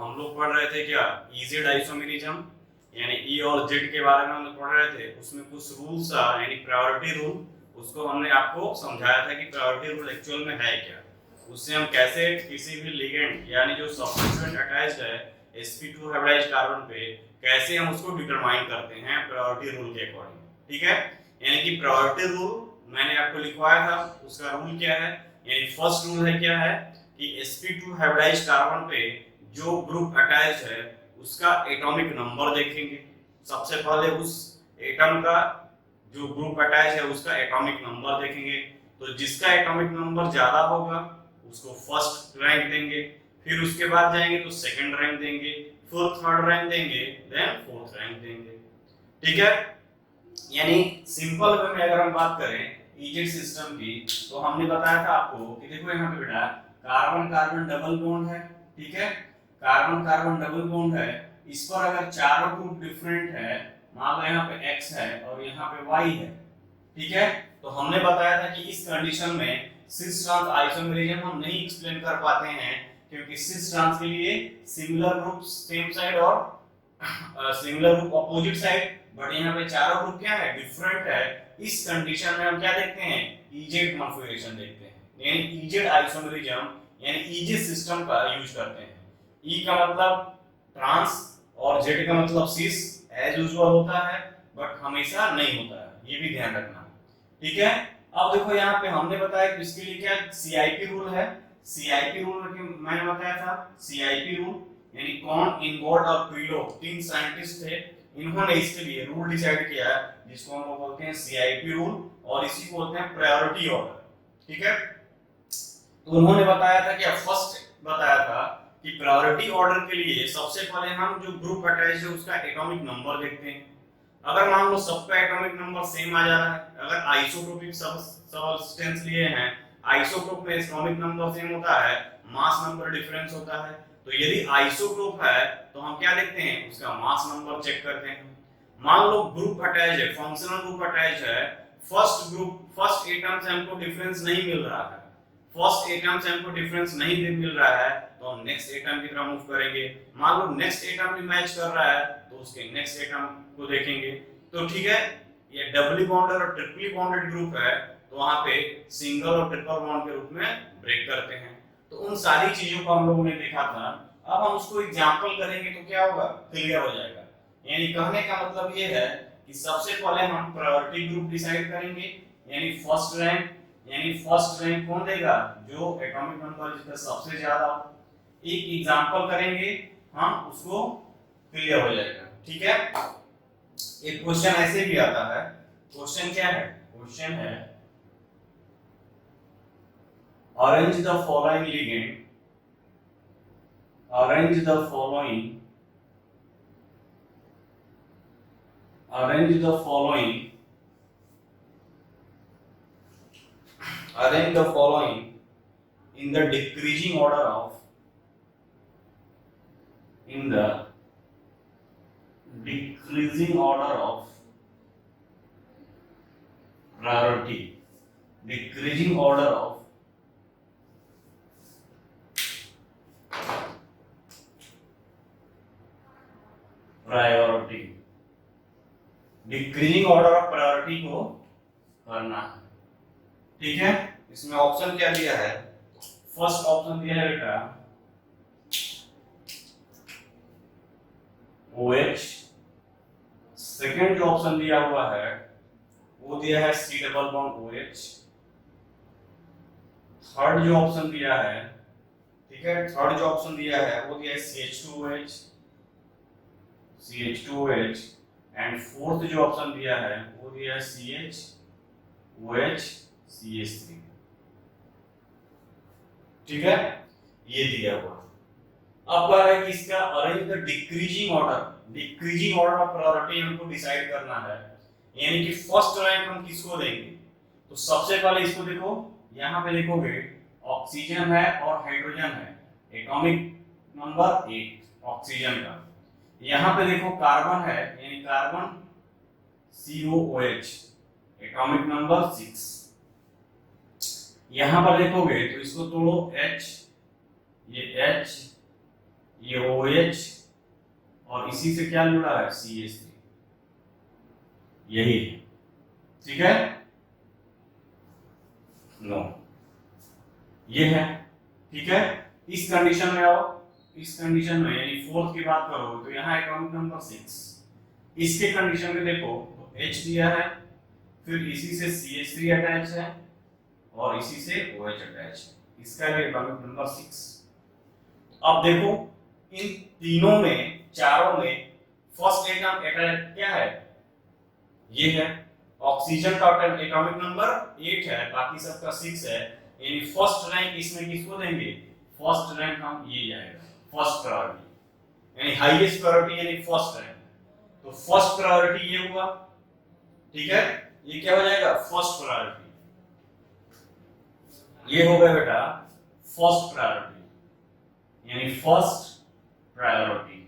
हम लोग पढ़ रहे थे क्या, इजेड आइसोमेरिज्म, यानी ई और जेड के बारे में हम लोग पढ़ रहे थे। उसमें कुछ रूल्स था, यानी प्रायोरिटी रूल, उसको हमने आपको समझाया था कि प्रायोरिटी रूल एक्चुअल में है क्या। उससे हम कैसे किसी भी लिगेंड यानी जो सब्स्टिट्यूएंट अटैच्ड है sp2 हाइब्रिडाइज्ड कार्बन पे, कैसे हम उसको डिटरमाइन करते हैं प्रायोरिटी रूल के अकॉर्डिंग। ठीक है, यानी कि प्रायोरिटी रूल मैंने आपको लिखवाया था, उसका रूल क्या है, यानी फर्स्ट रूल है क्या है कि sp2 हाइब्रिडाइज्ड कार्बन पे जो ग्रुप अटैच्ड है उसका एटॉमिक नंबर देखेंगे। सबसे पहले उस एटम का जो ग्रुप अटैच है उसका एटॉमिक नंबर देखेंगे, तो जिसका एटॉमिक नंबर ज्यादा होगा उसको फर्स्ट रैंक देंगे, फिर उसके बाद जाएंगे तो सेकंड रैंक देंगे, फिर थर्ड रैंक देंगे, देन फोर्थ रैंक देंगे। ठीक है, यानी सिंपल वे में अगर हम बात करें इजेड सिस्टम की, तो हमने बताया था आपको कि देखो यहाँ पे बेटा कार्बन कार्बन डबल बॉन्ड है। ठीक है, कार्बन कार्बन डबल बॉन्ड है, इस पर अगर चारों ग्रुप डिफरेंट है, मान लो यहाँ पे x है और यहाँ पे y है। ठीक है, तो हमने बताया था कि इस कंडीशन में सिस ट्रांस आइसोमेरिज्म हम नहीं एक्सप्लेन कर पाते हैं, क्योंकि सिस ट्रांस के लिए सिमिलर ग्रुप सेम साइड और similar group opposite side, but यहाँ पे चारों ग्रुप क्या है, डिफरेंट है। इस कंडीशन में हम क्या देखते हैं, इजेड कॉन्फ़िगरेशन देखते हैं, यानी इजेड आइसोमेरिज्म यानी इजेड सिस्टम का यूज करते हैं। ई का मतलब ट्रांस और जेड का मतलब सिस एज यूजुअल होता है, बट हमेशा नहीं होता है, ये भी ध्यान रखना। ठीक है, अब देखो यहाँ पे हमने बताया कि इसके लिए क्या सीआईपी रूल है। सीआईपी रूल मैंने बताया था, सीआईपी रूल यानी कॉन, इनगोर्ड और क्विलो तीन साइंटिस्ट थे, इन्होंने इसके लिए रूल डिसाइड किया है जिसको हम लोग बोलते हैं सीआईपी रूल, और इसी को बोलते हैं प्रायोरिटी ऑर्डर। ठीक है, तो उन्होंने बताया था कि फर्स्ट बताया था कि प्रायोरिटी ऑर्डर के लिए सबसे पहले हम जो ग्रुप अटैच है उसका एटॉमिक नंबर देखते हैं। अगर मान लो सबका एटॉमिक नंबर सेम आ जा रहा है, अगर आइसोट्रोपिक सब्सटेंस लिए हैं, आइसोटोप में एटॉमिक नंबर सेम होता है, मास नंबर डिफरेंस होता है, तो यदि आइसोटोप है तो हम क्या देखते हैं, उसका मास नंबर चेक करते हैं। मान लो ग्रुप अटैच है, फंक्शनल ग्रुप अटैच है, फर्स्ट एटम से हमको डिफरेंस नहीं मिल रहा है, फर्स्ट एटम से हमको डिफरेंस नहीं मिल रहा है, तो हम नेक्स्ट एटम की तरफ मूव करेंगे। मान लो नेक्स्ट एटम भी मैच कर रहा है तो उसके नेक्स्ट एटम को देखेंगे। तो ठीक है, ये डबली बॉन्डेड और ट्रिपली बॉन्डेड ग्रुप है, तो वहां पे सिंगल और ट्रिपल बॉन्ड के रूप में ब्रेक करते हैं। तो उन सारी चीजों को हम लोगों ने देखा था। अब हम उसको एग्जांपल करेंगे तो क्या होगा, क्लियर हो जाएगा। यानी कहने का मतलब ये है कि सबसे पहले हम प्रायोरिटी ग्रुप डिसाइड करेंगे, यानी फर्स्ट रैंक कौन देगा, जो एटॉमिक नंबर जिसका सबसे ज्यादा हो। एक एग्जांपल करेंगे हम, उसको क्लियर हो जाएगा। ठीक है, एक क्वेश्चन ऐसे भी आता है, क्वेश्चन क्या है, क्वेश्चन है arrange the following ligand, arrange the following, arrange the following, arrange the following in the decreasing order of, in the decreasing order of priority, decreasing order of priority, decreasing order of priority को करना है। ठीक है, इसमें option क्या दिया है, first option दिया है बेटा OH, सेकंड जो ऑप्शन दिया हुआ है वो दिया है C double bond OH, third जो ऑप्शन दिया है, ठीक है, थर्ड जो ऑप्शन दिया है वो दिया है CH2OH, CH2OH, एंड फोर्थ जो ऑप्शन दिया है वो दिया है CH OH CH3। ठीक है, ये दिया हुआ। अब कह रहा है कि इसका arrange the decreasing order, decreasing order of priority हमको डिसाइड करना है, यानी कि फर्स्ट रैंक हम किसको देंगे। तो सबसे पहले इसको देखो, यहाँ पे देखोगे ऑक्सीजन है और हाइड्रोजन है, एटॉमिक नंबर 8 ऑक्सीजन का। यहाँ पे देखो कार्बन है, यानी कार्बन COOH, एटॉमिक नंबर 6। यहाँ पर देखोगे तो इसको तोड़ो H, ये H, ये OH और इसी से क्या जुड़ा है, CH3, यही है, ठीक है, नो, ये है, ठीक है। इस कंडीशन में आओ, इस कंडीशन में यानी फोर्थ की बात करो तो यहाँ एटॉमिक नंबर 6, इसके कंडीशन में देखो तो H दिया है, फिर इसी से CH3 अटैच है और इसी से OH अटैच है, इसका भी एटॉमिक नंबर 6। अब देखो इन तीनों में, चारों में फर्स्ट एटम अटैच क्या है, ये है। ऑक्सीजन का एटॉमिक नंबर 8 है, बाकी सबका 6 है, यानी फर्स्ट रैंक इसमें किसको देंगे, फर्स्ट रैंक हम ये जाएगा, फर्स्ट प्रायोरिटी यानी हाईएस्ट प्रायोरिटी यानी फर्स्ट रैंक, तो फर्स्ट प्रायोरिटी ये हुआ, ठीक है, ये क्या हो जाएगा, फर्स्ट प्रायोरिटी, ये हो गया बेटा फर्स्ट प्रायोरिटी यानी फर्स्ट प्रायोरिटी,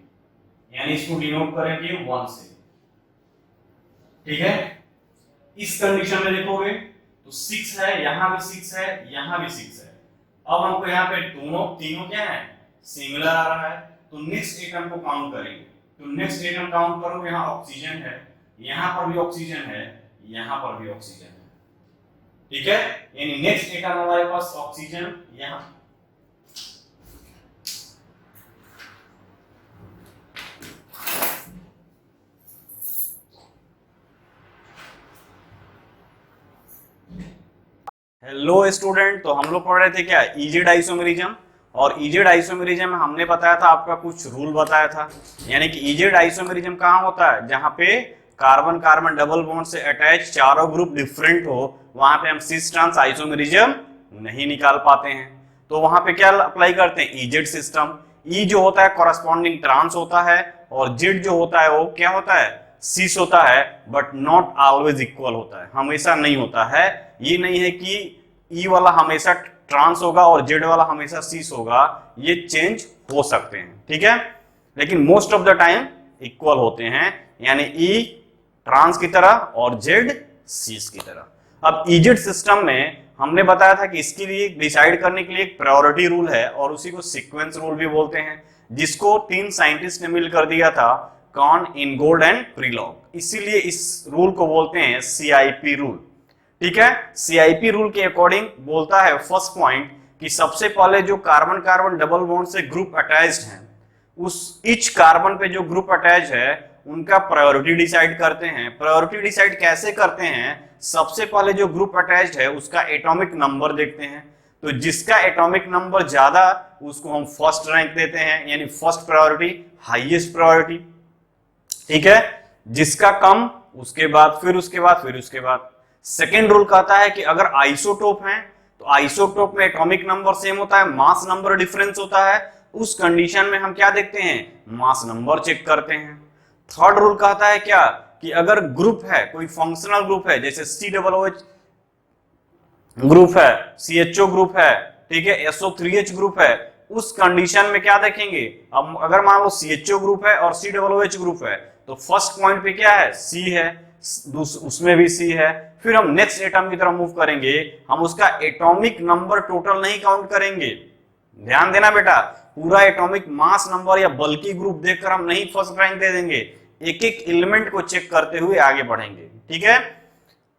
यानी इसको डिनोट करेंगे 1 से, ठीक है। इस कंडीशन में देखोगे तो 6 है, यहां भी 6 है, यहां भी 6 है। अब हमको यहाँ पे दोनों तीनों क्या है, सिंगुलर आ रहा है, तो नेक्स्ट एटम को काउंट करेंगे, तो नेक्स्ट एटम काउंट करो, यहाँ ऑक्सीजन है, यहाँ पर भी ऑक्सीजन है, यहाँ पर भी ऑक्सीजन है, ठीक है, यानी नेक्स्ट एटम हमारे पास ऑक्सीजन यहाँ, हेलो स्टूडेंट, तो हम लोग पढ़ रहे थे क्या, इजिड आइसोमेरिज्म, और इजिड आइसोमेरिज्म में हमने बताया था, आपका कुछ रूल बताया था, यानी कि इजिड आइसोमेरिज्म कहाँ होता है, जहां पे कार्बन कार्बन डबल बॉन्ड से अटैच चारों ग्रुप डिफरेंट हो, वहां पे हम सिस ट्रांस आइसोमेरिज्म नहीं निकाल पाते हैं, तो वहां पे क्या अप्लाई करते हैं, इजिड सिस्टम। ई जो होता है कॉरस्पॉन्डिंग ट्रांस होता है, और जिड जो होता है वो क्या होता है, सिस होता है, बट नॉट ऑलवेज इक्वल होता है, हमेशा नहीं होता है। ये नहीं है कि ई वाला हमेशा ट्रांस होगा और जेड वाला हमेशा सिस होगा, ये चेंज हो सकते हैं, ठीक है, लेकिन most of the time equal होते हैं, यानी ई ट्रांस की तरह और जेड सिस की तरह। अब इजिड सिस्टम में हमने बताया था कि इसके लिए डिसाइड करने के लिए एक प्रायोरिटी रूल है, और उसी को सीक्वेंस रूल भी बोलते हैं, जिसको 3 साइंटिस्ट ने मिलकर दिया था, कॉन, इनगोल्ड एंड प्रीलॉग, इसीलिए इस रूल को बोलते हैं CIP रूल, ठीक है। CIP रूल के अकॉर्डिंग बोलता है फर्स्ट पॉइंट कि सबसे पहले जो कार्बन कार्बन डबल बॉन्ड से ग्रुप अटैच्ड हैं, उस ईच कार्बन पे जो ग्रुप अटैच है उनका प्रायोरिटी डिसाइड करते हैं। प्रायोरिटी डिसाइड कैसे करते हैं, सबसे पहले जो ग्रुप अटैच्ड है उसका एटॉमिक नंबर देखते हैं, तो जिसका एटॉमिक नंबर ज्यादा उसको हम फर्स्ट रैंक देते हैं, यानी फर्स्ट प्रायोरिटी, हाईएस्ट प्रायोरिटी, ठीक है। जिसका कम उसके बाद, फिर उसके बाद, फिर उसके बाद। सेकेंड रूल कहता है कि अगर आइसोटोप हैं तो आइसोटोप में एटॉमिक नंबर सेम होता है, मास नंबर डिफरेंस होता है, उस कंडीशन में हम क्या देखते हैं, मास नंबर चेक करते हैं। थर्ड रूल कहता है क्या, कि अगर ग्रुप है, कोई फंक्शनल ग्रुप है, जैसे COOH ग्रुप है, CHO ग्रुप है, ठीक है, SO3H ग्रुप है, उस कंडीशन में क्या देखेंगे, अब अगर मान लो CHO ग्रुप है और COOH ग्रुप है, तो फर्स्ट पॉइंट पे क्या है, C है, उसमें भी C है, फिर हम नेक्स्ट एटम की तरफ मूव करेंगे, हम उसका एटॉमिक नंबर टोटल नहीं काउंट करेंगे, ध्यान देना बेटा, पूरा एटॉमिक मास नंबर या बल्कि ग्रुप देखकर हम नहीं फर्स्ट रैंक दे देंगे, एक एक एलिमेंट को चेक करते हुए आगे बढ़ेंगे, ठीक है,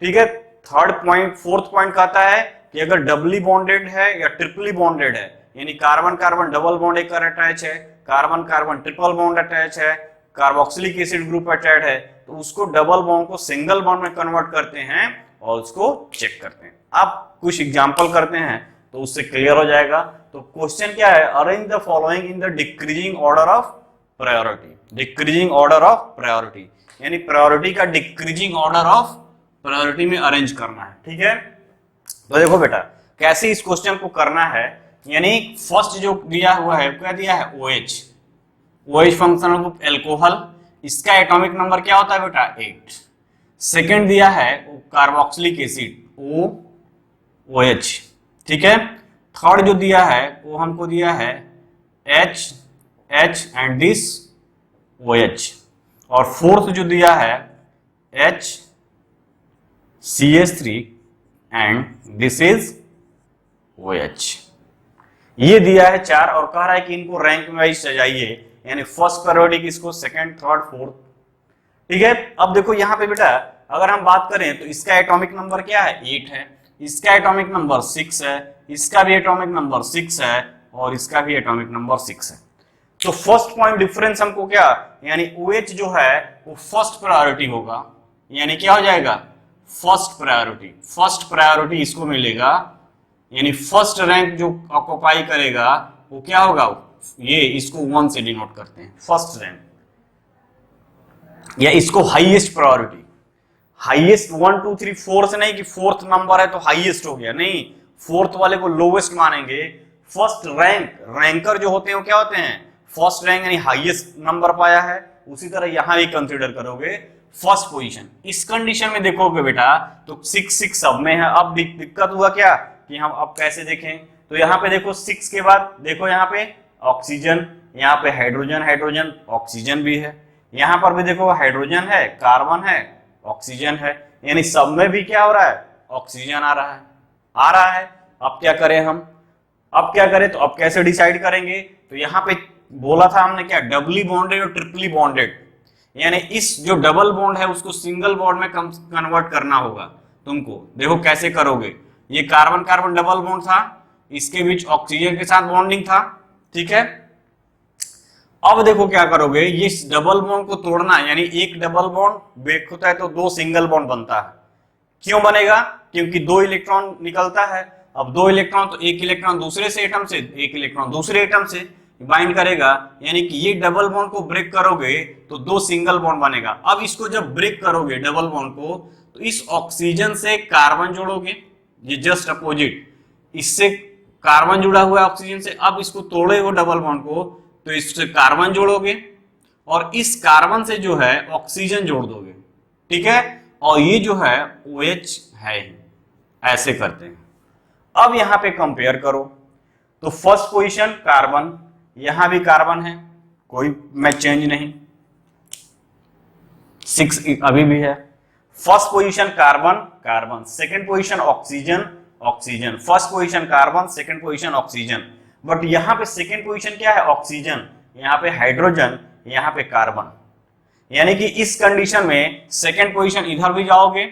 ठीक है। थर्ड पॉइंट, फोर्थ पॉइंट कहता है कि अगर डबली बॉन्डेड है या ट्रिपली बॉन्डेड है, यानी कार्बन कार्बन डबल बॉन्ड एक अटैच है, carbon carbon triple bond attach है, कार्बोक्सिलिक एसिड ग्रुप अटैच है, तो उसको डबल बॉन्ड को सिंगल बॉन्ड में कन्वर्ट करते हैं और उसको चेक करते हैं। अब कुछ एग्जांपल करते हैं तो उससे क्लियर हो जाएगा। तो क्वेश्चन क्या है, arrange the following in the decreasing order of priority, decreasing order of priority, यानी प्रायोरिटी का डिक्रीजिंग ऑर्डर ऑफ प्रायोरिटी में अरेंज करना है, ठीक है। तो देखो बेटा कैसे इस क्वेश्चन को करना है, यानी फर्स्ट जो दिया हुआ है क्या दिया है, OH फंक्शनल ग्रुप एल्कोहल, इसका एटॉमिक नंबर क्या होता है बेटा 8। सेकंड दिया है कार्बोक्सिलिक एसिड OH, ठीक है। थर्ड जो दिया है वो हमको दिया है H एंड दिस OH, और फोर्थ जो दिया है HCH3 and this is OH। ये दिया है 4 और कह रहा है कि इनको रैंक वाइज सजाइए, यानी फर्स्ट प्रायोरिटी किसको, सेकंड, थर्ड, फोर्थ। ठीक है, अब देखो यहाँ पे बेटा अगर हम बात करें तो इसका एटॉमिक नंबर क्या है, 8 है, इसका एटॉमिक नंबर 6 है, इसका भी एटॉमिक नंबर 6 है और इसका भी एटॉमिक नंबर 6 है। तो फर्स्ट पॉइंट डिफरेंस हमको क्या, यानी OH जो है वो फर्स्ट प्रायोरिटी होगा, यानी क्या हो जाएगा, फर्स्ट प्रायोरिटी। फर्स्ट प्रायोरिटी इसको मिलेगा, यानी फर्स्ट रैंक जो ऑक्युपाई करेगा वो क्या होगा, ये इसको 1 से डिनोट करते हैं, फर्स्ट रैंक, या इसको हाईएस्ट प्रायोरिटी। हाईएस्ट 1 2 3 4 से नहीं कि फोर्थ नंबर है तो हाईएस्ट हो गया, नहीं, फोर्थ वाले को लोवेस्ट मानेंगे। फर्स्ट रैंक, रैंकर जो होते हैं वो क्या होते हैं, फर्स्ट रैंक यानी हाईएस्ट नंबर पाया है, उसी तरह यहां भी कंसीडर करोगे फर्स्ट पोजीशन। इस कंडीशन में देखोगे बेटा तो 6 6 सब में है। अब दिक्कत हुआ क्या कि हम अब कैसे देखें, तो यहाँ पे देखो 6 के बाद देखो यहाँ पे ऑक्सीजन, यहाँ पे हाइड्रोजन, हाइड्रोजन ऑक्सीजन भी है, यहाँ पर भी देखो हाइड्रोजन है, कार्बन है, ऑक्सीजन है, यानी सब में भी क्या हो रहा है, ऑक्सीजन आ रहा है। अब क्या करें हम, अब क्या करें, तो अब कैसे डिसाइड करेंगे, तो यहाँ पे बोला था हमने क्या, डबली बॉन्डेड और ट्रिपली बॉन्डेड, यानी इस जो डबल बॉन्ड है उसको सिंगल बॉन्ड में कन्वर्ट करना होगा तुमको। देखो कैसे करोगे, ये कार्बन कार्बन डबल बॉन्ड था, इसके बीच ऑक्सीजन के साथ बॉन्डिंग था, ठीक है। अब देखो क्या करोगे, ये डबल बॉन्ड को तोड़ना, यानी एक डबल बॉन्ड ब्रेक होता है तो 2 सिंगल बॉन्ड बनता है। क्यों बनेगा, क्योंकि 2 इलेक्ट्रॉन निकलता है, अब 2 इलेक्ट्रॉन तो एक इलेक्ट्रॉन दूसरे से एटम से, एक इलेक्ट्रॉन दूसरे एटम से बाइंड करेगा, यानी कि ये डबल बॉन्ड को ब्रेक करोगे तो 2 सिंगल बॉन्ड बनेगा। अब इसको जब ब्रेक करोगे डबल बॉन्ड को, तो इस ऑक्सीजन से कार्बन जोड़ोगे, ये जस्ट अपोजिट, इससे कार्बन जुड़ा हुआ है ऑक्सीजन से, अब इसको तोड़े हो डबल बॉन्ड को तो इससे कार्बन जोड़ोगे और इस कार्बन से जो है ऑक्सीजन जोड़ दोगे, ठीक है, और ये जो है OH है ही, ऐसे करते हैं। अब यहां पे कंपेयर करो, तो फर्स्ट पोजीशन कार्बन, यहां भी कार्बन है, कोई में चेंज नहीं, 6 अभी भी है। First position carbon carbon, second position oxygen oxygen, first position carbon, second position oxygen, but यहां पे सेकंड पोजीशन क्या है, ऑक्सीजन, यहां पे हाइड्रोजन, यहां पे कार्बन, यानी कि इस कंडीशन में सेकंड पोजीशन इधर भी जाओगे,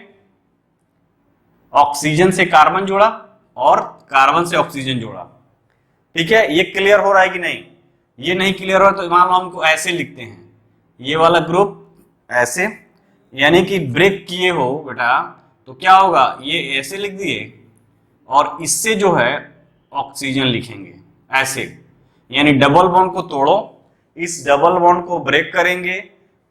ऑक्सीजन से कार्बन जोड़ा और कार्बन से ऑक्सीजन जोड़ा, ठीक है। ये क्लियर हो रहा है कि नहीं, ये नहीं क्लियर हो रहा तो मान लो हमको ऐसे लिखते हैं, ये वाला ग्रुप ऐसे, यानी कि ब्रेक किए हो बेटा तो क्या होगा, ये ऐसे लिख दिए और इससे जो है ऑक्सीजन लिखेंगे ऐसे, यानी डबल बॉन्ड को तोड़ो, इस डबल बॉन्ड को ब्रेक करेंगे,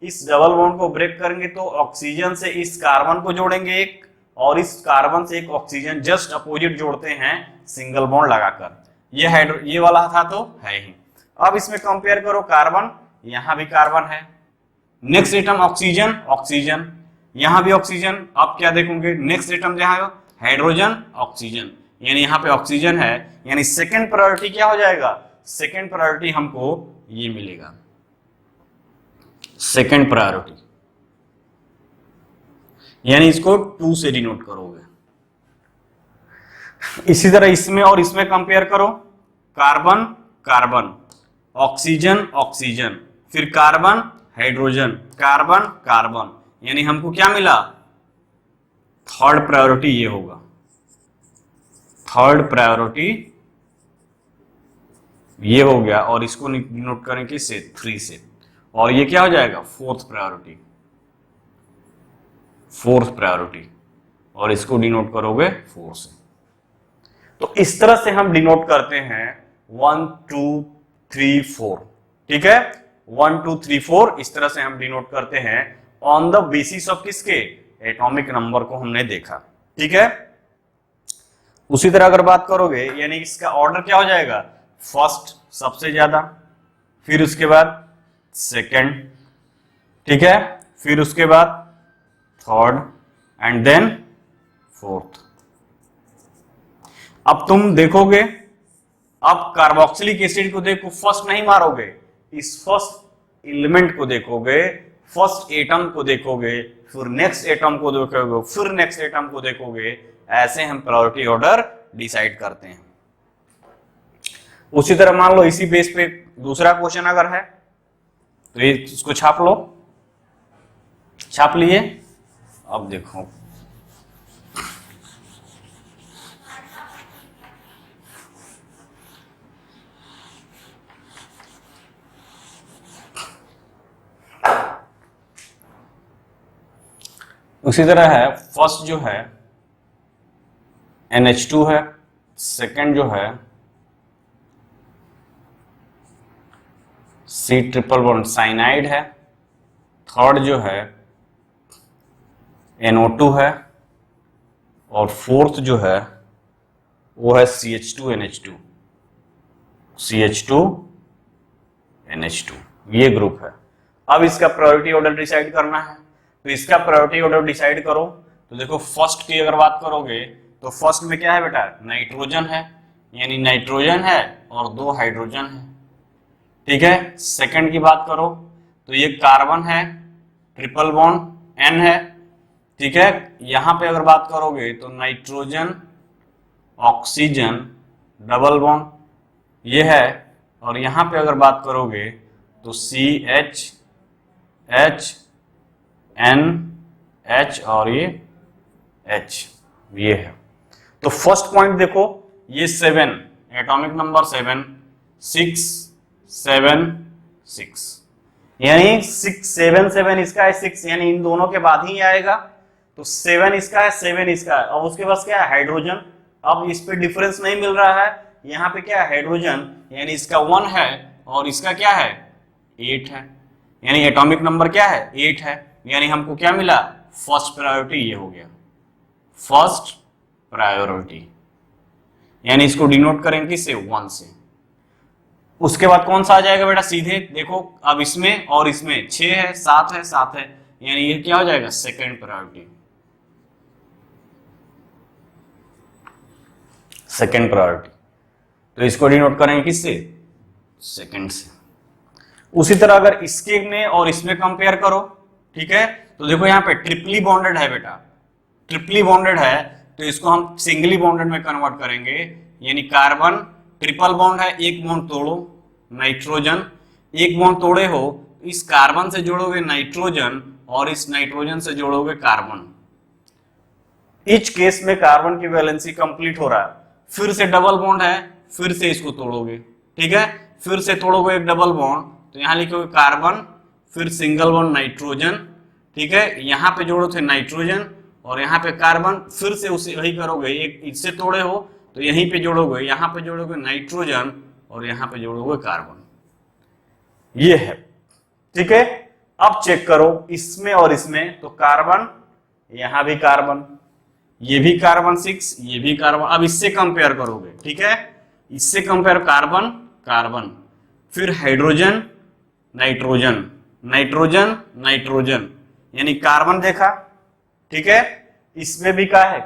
इस डबल बॉन्ड को ब्रेक करेंगे तो ऑक्सीजन से इस कार्बन को जोड़ेंगे एक, और इस कार्बन से एक ऑक्सीजन जस्ट अपोजिट जोड़ते हैं सिंगल बॉन्ड लगाकर। ये वाला था तो है ही। अब इसमें कंपेयर करो, कार्बन, यहां भी कार्बन है, नेक्स्ट एटम ऑक्सीजन ऑक्सीजन, यहां भी ऑक्सीजन। अब क्या देखोगे, नेक्स्ट एटम जहां हाइड्रोजन ऑक्सीजन, यानी यहां पे ऑक्सीजन है, यानी सेकंड प्रायोरिटी क्या हो जाएगा, सेकंड प्रायोरिटी हमको ये मिलेगा, सेकंड प्रायोरिटी, यानी इसको 2 से डिनोट करोगे। इसी तरह इसमें और इसमें कंपेयर करो, कार्बन कार्बन, ऑक्सीजन ऑक्सीजन, फिर कार्बन हाइड्रोजन, कार्बन कार्बन, यानी हमको क्या मिला, थर्ड प्रायोरिटी ये होगा, थर्ड प्रायोरिटी ये हो गया, और इसको नोट करें किससे, 3 से, और ये क्या हो जाएगा, फोर्थ प्रायोरिटी, फोर्थ प्रायोरिटी, और इसको डिनोट करोगे 4 से। तो इस तरह से हम डिनोट करते हैं 1 2 3 4, ठीक है, 1 2 3 4 इस तरह से हम डिनोट करते हैं ऑन द बेसिस ऑफ किसके, एटॉमिक नंबर को हमने देखा, ठीक है। उसी तरह अगर बात करोगे, यानी इसका ऑर्डर क्या हो जाएगा, फर्स्ट सबसे ज्यादा, फिर उसके बाद सेकंड, ठीक है, फिर उसके बाद थर्ड एंड देन फोर्थ। अब तुम देखोगे, अब कार्बोक्सिलिक एसिड को देखो, फर्स्ट नहीं मारोगे, इस फर्स्ट एलिमेंट को देखोगे, फर्स्ट एटम को देखोगे, फिर नेक्स्ट एटम को देखोगे, फिर नेक्स्ट एटम को देखोगे, ऐसे हम प्रायोरिटी ऑर्डर डिसाइड करते हैं। उसी तरह मान लो इसी बेस पे दूसरा क्वेश्चन अगर है तो ये इसको छाप लो, छाप लिए। अब देखो उसी तरह है, फर्स्ट जो है NH2 है, सेकंड जो है C ट्रिपल बॉन्ड साइनाइड है, थर्ड जो है NO2 है, और फोर्थ जो है वो है CH2NH2, CH2NH2, ये ग्रुप है। अब इसका प्रायोरिटी ऑर्डर डिसाइड करना है, तो इसका प्रायोरिटी ऑर्डर डिसाइड करो। तो देखो फर्स्ट की अगर बात करोगे तो फर्स्ट में क्या है बेटा, नाइट्रोजन है, यानी नाइट्रोजन है और 2 हाइड्रोजन है, ठीक है। सेकंड की बात करो तो ये कार्बन है, ट्रिपल बॉन्ड N है, ठीक है। यहां पे अगर बात करोगे तो नाइट्रोजन ऑक्सीजन डबल बॉन्ड ये है, और यहां पे अगर बात करोगे तो CH और ये H ये है। तो फर्स्ट पॉइंट देखो, ये 7 एटॉमिक नंबर 7 6 7 6, यानी 6 7 7 इसका है, 6 यानी इन दोनों के बाद ही आएगा। तो 7 इसका है, 7 इसका है। अब उसके पास क्या है, हाइड्रोजन। अब इस पे डिफरेंस नहीं मिल रहा है, यहाँ पे क्या है हाइड्रोजन, यानी इसका 1 है और इसका क्या है 8 है, यानी एटॉमिक नंबर क्या है 8 है। यानी हमको क्या मिला, फर्स्ट प्रायोरिटी ये हो गया, फर्स्ट प्रायोरिटी, यानी इसको डिनोट करेंगे किससे, 1 से। उसके बाद कौन सा आ जाएगा बेटा, सीधे देखो अब इसमें और इसमें 6 है 7 है 7 है, यानी ये क्या हो जाएगा सेकंड प्रायोरिटी, सेकंड प्रायोरिटी। तो इसको डिनोट करेंगे किससे, सेकंड से। उसी तरह अगर इसके में और इसमें कंपेयर करो, ठीक है, तो देखो यहाँ पे ट्रिपली बॉन्डेड है बेटा, ट्रिपली बॉन्डेड है, तो इसको हम सिंगली बॉन्डेड में कन्वर्ट करेंगे, यानी कार्बन ट्रिपल बॉन्ड है, एक बॉन्ड तोड़ो नाइट्रोजन, एक बॉन्ड तोड़े हो इस कार्बन से जोड़ोगे नाइट्रोजन और इस नाइट्रोजन से जोड़ोगे कार्बन, इच केस में कार्बन की वैलेंसी कंप्लीट हो रहा है। फिर से डबल बॉन्ड है, फिर से इसको तोड़ोगे, ठीक है, फिर से तोड़ोगे एक डबल बॉन्ड, तो यहां लिखोगे कार्बन फिर सिंगल बॉन्ड नाइट्रोजन, ठीक है, यहां पे जोड़ो थे नाइट्रोजन और यहाँ पे कार्बन, फिर से उसे वही करोगे, एक इससे तोड़े हो तो यहीं पे जोड़ोगे, यहाँ पे जोड़ोगे नाइट्रोजन और यहाँ पे जोड़ोगे कार्बन, ये है, ठीक है। अब चेक करो इसमें और इसमें, तो कार्बन, यहां भी कार्बन, ये भी कार्बन 6, ये भी कार्बन। अब इससे कंपेयर करोगे, ठीक है, इससे कंपेयर कार्बन कार्बन, फिर हाइड्रोजन नाइट्रोजन नाइट्रोजन नाइट्रोजन, यानी कार्बन देखा, ठीक है, इसमें भी क्या है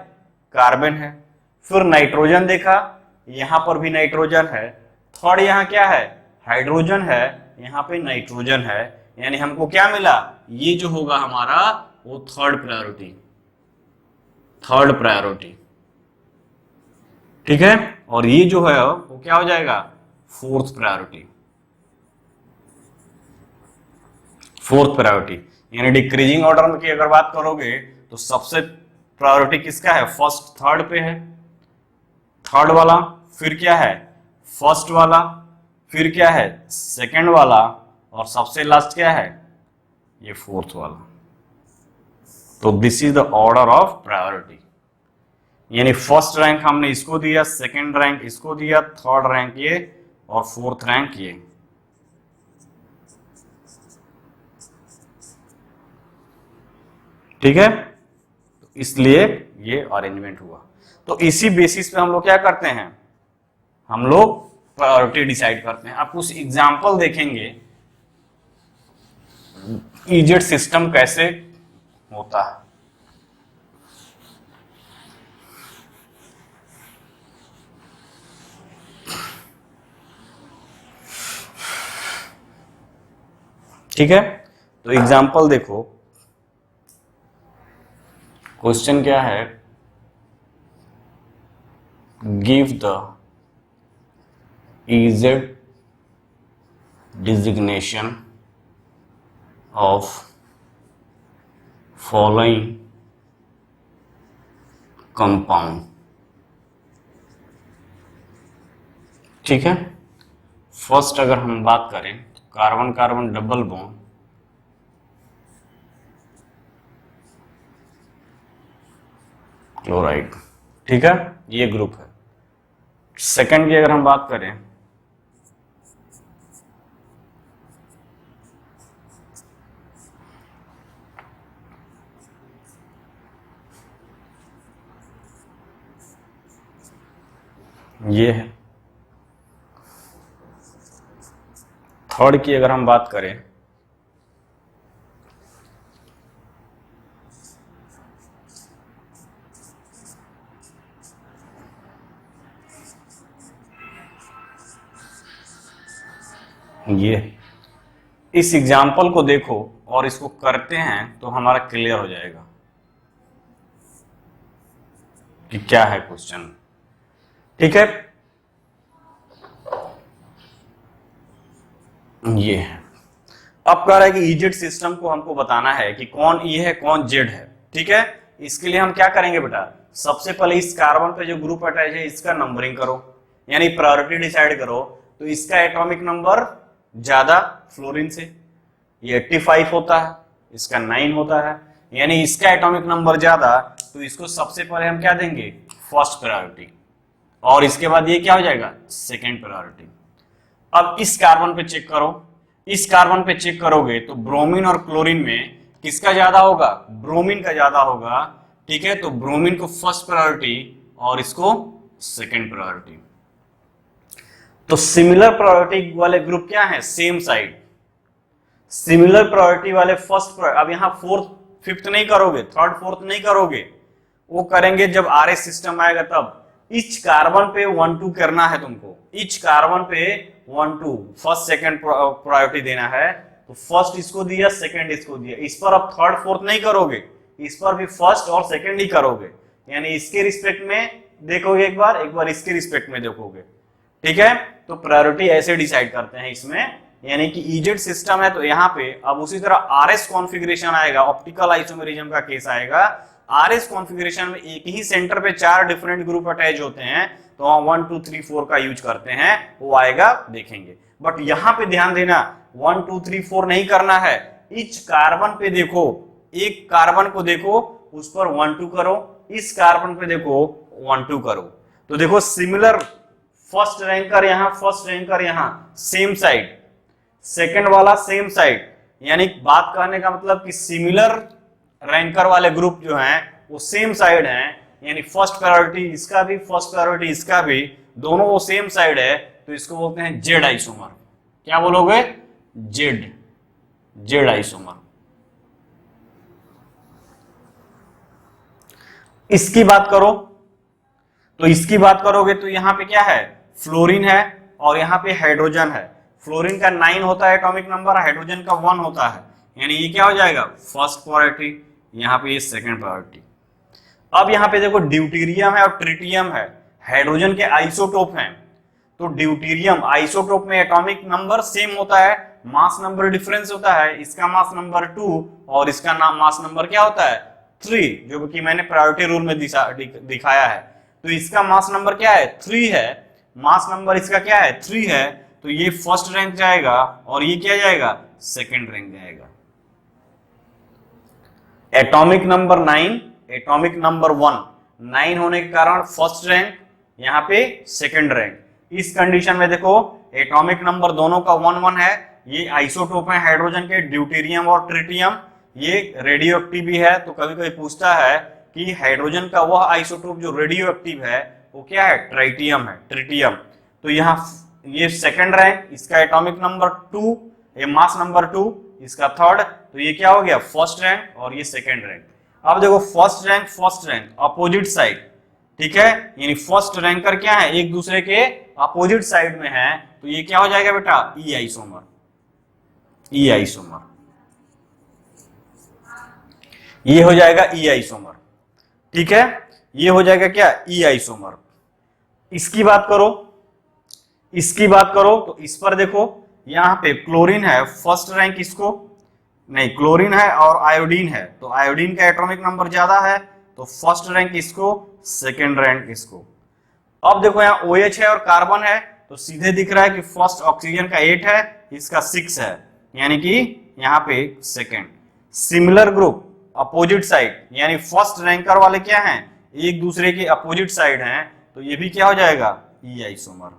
कार्बन है, फिर नाइट्रोजन देखा, यहां पर भी नाइट्रोजन है, थर्ड यहां क्या है हाइड्रोजन है, यहां पे नाइट्रोजन है, यानी हमको क्या मिला, ये जो होगा हमारा वो थर्ड प्रायोरिटी, थर्ड प्रायोरिटी, ठीक है, और ये जो है वो क्या हो जाएगा फोर्थ प्रायोरिटी, फोर्थ प्रायोरिटी। यानी डिक्रीजिंग ऑर्डर की अगर बात करोगे तो सबसे प्रायोरिटी किसका है, फर्स्ट थर्ड पे है, थर्ड वाला, फिर क्या है फर्स्ट वाला, फिर क्या है सेकंड वाला, और सबसे लास्ट क्या है ये फोर्थ वाला। तो this is the order of priority, यानी फर्स्ट रैंक हमने इसको दिया, सेकंड रैंक इसको दिया, थर्ड रैंक ये और फोर्थ रैंक ये, ठीक है, तो इसलिए ये अरेंजमेंट हुआ। तो इसी बेसिस पे हम लोग क्या करते हैं, हम लोग प्रायोरिटी डिसाइड करते हैं। आप कुछ एग्जांपल देखेंगे इजेड सिस्टम कैसे होता है। ठीक है, तो एग्जांपल देखो, क्वेश्चन क्या है, give the EZ designation of following compound. ठीक है, फर्स्ट अगर हम बात करें तो carbon carbon double bond, chloride. ठीक है, ये ग्रुप है। सेकंड की अगर हम बात करें ये है। थर्ड की अगर हम बात करें ये, इस एग्जाम्पल को देखो और इसको करते हैं तो हमारा क्लियर हो जाएगा कि क्या है क्वेश्चन। ठीक है, ये है। अब कह रहा है कि इजेड सिस्टम को हमको बताना है कि कौन ई है कौन जेड है। ठीक है, इसके लिए हम क्या करेंगे बेटा, सबसे पहले इस कार्बन पे जो ग्रुप अटैच है इसका नंबरिंग करो, यानी प्रायोरिटी डिसाइड करो। तो इसका एटॉमिक नंबर ज्यादा फ्लोरीन से, ये 85 होता है, इसका 9 होता है, यानी इसका एटॉमिक नंबर ज्यादा, तो इसको सबसे पहले हम क्या देंगे, फर्स्ट प्रायोरिटी, और इसके बाद ये क्या हो जाएगा, सेकेंड प्रायोरिटी। अब इस कार्बन पे चेक करो, इस कार्बन पे चेक करोगे तो ब्रोमीन और क्लोरीन में किसका ज्यादा होगा, ब्रोमीन का ज्यादा होगा। ठीक है, तो ब्रोमीन को फर्स्ट प्रायोरिटी और इसको सेकेंड प्रायोरिटी। तो सिमिलर प्रायोरिटी वाले ग्रुप क्या है, सेम साइड। सिमिलर प्रायोरिटी वाले फर्स्ट, अब यहां फोर्थ फिफ्थ नहीं करोगे, थर्ड फोर्थ नहीं करोगे, वो करेंगे जब आरएस सिस्टम आएगा तब। इच कार्बन पे 1 2 करना है तुमको, इच कार्बन पे 1 2 फर्स्ट सेकंड प्रायोरिटी देना है। तो फर्स्ट इसको दिया, सेकंड इसको दिया, इस पर अब थर्ड फोर्थ नहीं करोगे, इस पर भी फर्स्ट और सेकंड ही करोगे, यानी इसके रिस्पेक्ट में देखोगे एक बार इसके रिस्पेक्ट में देखोगे। ठीक है, तो प्रायोरिटी ऐसे डिसाइड करते हैं इसमें, यानी कि इजेड सिस्टम है तो यहाँ पे अब उसी तरह आरएस कॉन्फ़िगरेशन आएगा, ऑप्टिकल आइसोमेरिज्म का केस आएगा। आरएस कॉन्फ़िगरेशन में एक ही सेंटर पे 4 डिफरेंट ग्रुप अटैच होते हैं, तो हम 1 2 3 4 का यूज करते हैं, वो आएगा देखेंगे। बट यहाँ पे ध्यान देना 1 2 3 4 नहीं करना है, इच कार्बन पे देखो, एक कार्बन को देखो उस पर 1 2 करो, इस कार्बन पे देखो 1 2 करो। तो देखो सिमिलर, फर्स्ट रैंकर यहाँ, फर्स्ट रैंकर यहाँ, सेम साइड, सेकंड वाला सेम साइड, यानी बात करने का मतलब कि सिमिलर रैंकर वाले ग्रुप जो हैं वो सेम साइड हैं, यानी फर्स्ट प्रायोरिटी इसका भी, फर्स्ट प्रायोरिटी इसका भी, दोनों वो सेम साइड है, तो इसको बोलते हैं जेड आइसोमर। क्या बोलोगे, जेड, जेड आइसोमर। इसकी बात करो, तो इसकी बात करोगे तो यहां पे क्या है, फ्लोरीन है और यहाँ पे हाइड्रोजन है। फ्लोरीन का 9 होता है एटॉमिक नंबर, हाइड्रोजन का 1 होता है, यानी ये क्या हो जाएगा, फर्स्ट प्रायोरिटी, यहाँ पे ये सेकंड प्रायोरिटी। अब यहाँ पे देखो ड्यूटेरियम है और ट्रिटियम है, हाइड्रोजन के आइसोटोप हैं, तो ड्यूटेरियम आइसोटोप में एटॉमिक नंबर सेम होता है, मास नंबर डिफरेंस होता है, इसका मास नंबर 2 और इसका मास नंबर क्या होता है, 3, जो कि मैंने प्रायोरिटी रूल में दिखाया है। तो इसका मास नंबर क्या है, 3 है, मास नंबर इसका क्या है, 3 है, तो ये फर्स्ट रैंक जाएगा और ये क्या जाएगा, सेकंड रैंक जाएगा। एटॉमिक नंबर 9, एटॉमिक नंबर 1, 9 होने के कारण फर्स्ट रैंक, यहाँ पे सेकंड रैंक। इस कंडीशन में देखो एटॉमिक नंबर दोनों का 1 1 है, ये आइसोटोप है हाइड्रोजन के, ड्यूटेरियम और ट्रिटियम, ये रेडियो एक्टिव भी है। तो कभी कभी पूछता है कि हाइड्रोजन का वह आइसोटोप जो रेडियो एक्टिव है वो क्या है, ट्राइटियम है, ट्रिटियम। तो यहाँ ये सेकंड रैंक, इसका एटॉमिक नंबर 2, ये मास नंबर 2, इसका थर्ड, तो ये क्या हो गया, फर्स्ट रैंक और ये सेकंड रैंक। अब देखो फर्स्ट रैंक अपोजिट साइड, ठीक है, यानी फर्स्ट रैंकर क्या है, एक दूसरे के अपोजिट साइड में है, तो ये क्या हो जाएगा बेटा, ई आइसोमर, ई आइसोमर, ये हो जाएगा ई आइसोमर। ठीक है, ये हो जाएगा क्या, ई आइसोमर। इसकी बात करो, इसकी बात करो तो इस पर देखो, यहाँ पे क्लोरीन है फर्स्ट रैंक, इसको नहीं, क्लोरीन है और आयोडीन है, तो आयोडीन का एटॉमिक नंबर ज्यादा है, तो फर्स्ट रैंक इसको, सेकेंड रैंक इसको। अब देखो यहाँ OH है और कार्बन है, तो सीधे दिख रहा है कि फर्स्ट ऑक्सीजन का 8 है, इसका 6 है, यानी कि यहाँ पे second. Similar group opposite side, यानी फर्स्ट रैंकर वाले क्या हैं, एक दूसरे के अपोजिट साइड हैं, तो ये भी क्या हो जाएगा, ई आइसोमर।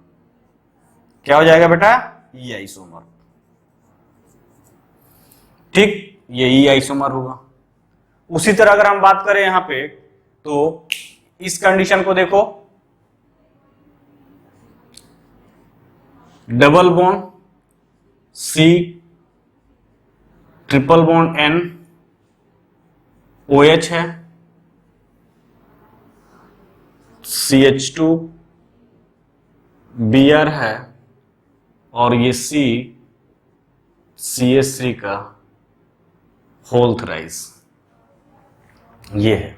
क्या हो जाएगा बेटा, ई आइसोमर। ठीक, ये ई आइसोमर होगा। उसी तरह अगर हम बात करें यहां पे, तो इस कंडीशन को देखो, double bond C triple bond N OH है, CH2 Br है, और ये C CH3 का होल थ्राइस, ये है।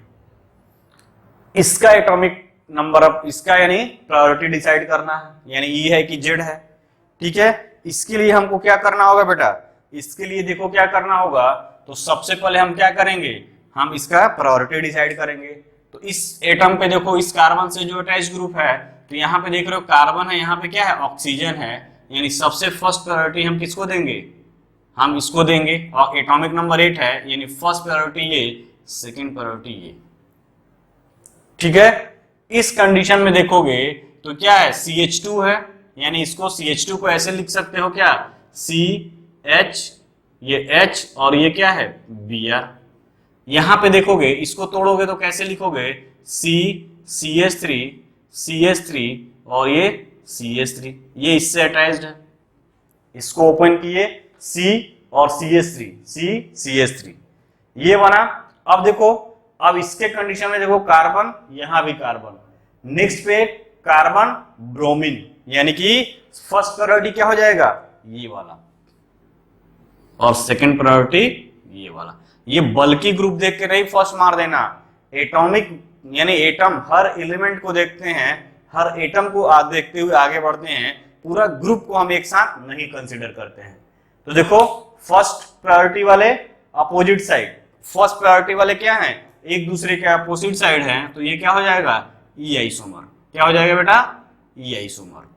इसका एटॉमिक नंबर, अब इसका यानी प्रायोरिटी डिसाइड करना है, यानी E है कि Z है। ठीक है, इसके लिए हमको क्या करना होगा बेटा, इसके लिए देखो क्या करना होगा, तो सबसे पहले हम क्या करेंगे, हम इसका प्रायोरिटी डिसाइड करेंगे। तो इस एटम पे देखो, इस कार्बन से जो अटैच ग्रुप है, तो यहाँ पे देख रहे हो कार्बन है, यहाँ पे क्या है, ऑक्सीजन है, यानी सबसे फर्स्ट प्रायोरिटी हम किसको देंगे, हम इसको देंगे, और एटॉमिक नंबर 8 है, यानी फर्स्ट प्रायोरिटी ये, सेकेंड प्रायोरिटी ये। ठीक है, इस कंडीशन में देखोगे तो क्या है, CH2 है, यानी इसको CH2 को ऐसे लिख सकते हो क्या, CH, ये H और ये क्या है, Br। यहां पे देखोगे, इसको तोड़ोगे तो कैसे लिखोगे, CH3 CH3 और ये CH3, ये इससे अटैच्ड है, इसको ओपन किए, C और CH3 ये बना। अब देखो, अब इसके कंडीशन में देखो, कार्बन, यहां भी कार्बन, नेक्स्ट पे कार्बन ब्रोमीन, यानी कि फर्स्ट प्रायोरिटी क्या हो जाएगा, ये वाला, और सेकंड प्रायोरिटी ये वाला। ये बल्कि ग्रुप देख के नहीं फर्स्ट मार देना, एटॉमिक यानी एटम, हर एलिमेंट को देखते हैं, हर एटम को देखते हुए आगे बढ़ते हैं, पूरा ग्रुप को हम एक साथ नहीं कंसीडर करते हैं। तो देखो, फर्स्ट प्रायोरिटी वाले अपोजिट साइड, फर्स्ट प्रायोरिटी वाले क्या हैं, एक दूसरे के अपोजिट साइड हैं, तो ये क्या हो जाएगा, ई आइसोमर। क्या हो जाएगा बेटा, ई आइसोमर,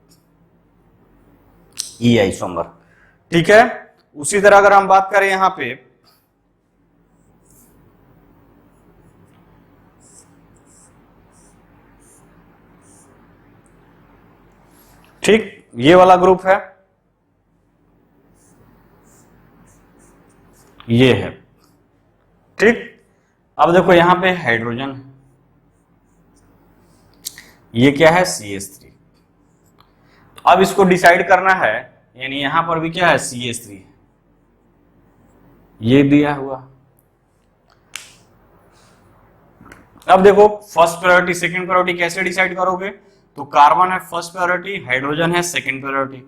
ई आइसोमर। ठीक है, उसी तरह अगर हम बात करें यहां पे, ठीक, ये वाला ग्रुप है, ये है। ठीक, अब देखो यहां पे हाइड्रोजन, ये क्या है, CH3। अब इसको डिसाइड करना है, यानी यहां पर भी क्या है, CH3, ये दिया हुआ। अब देखो, फर्स्ट प्रायोरिटी सेकंड प्रायोरिटी कैसे डिसाइड करोगे, तो कार्बन है फर्स्ट प्रायोरिटी, हाइड्रोजन है सेकंड प्रायोरिटी।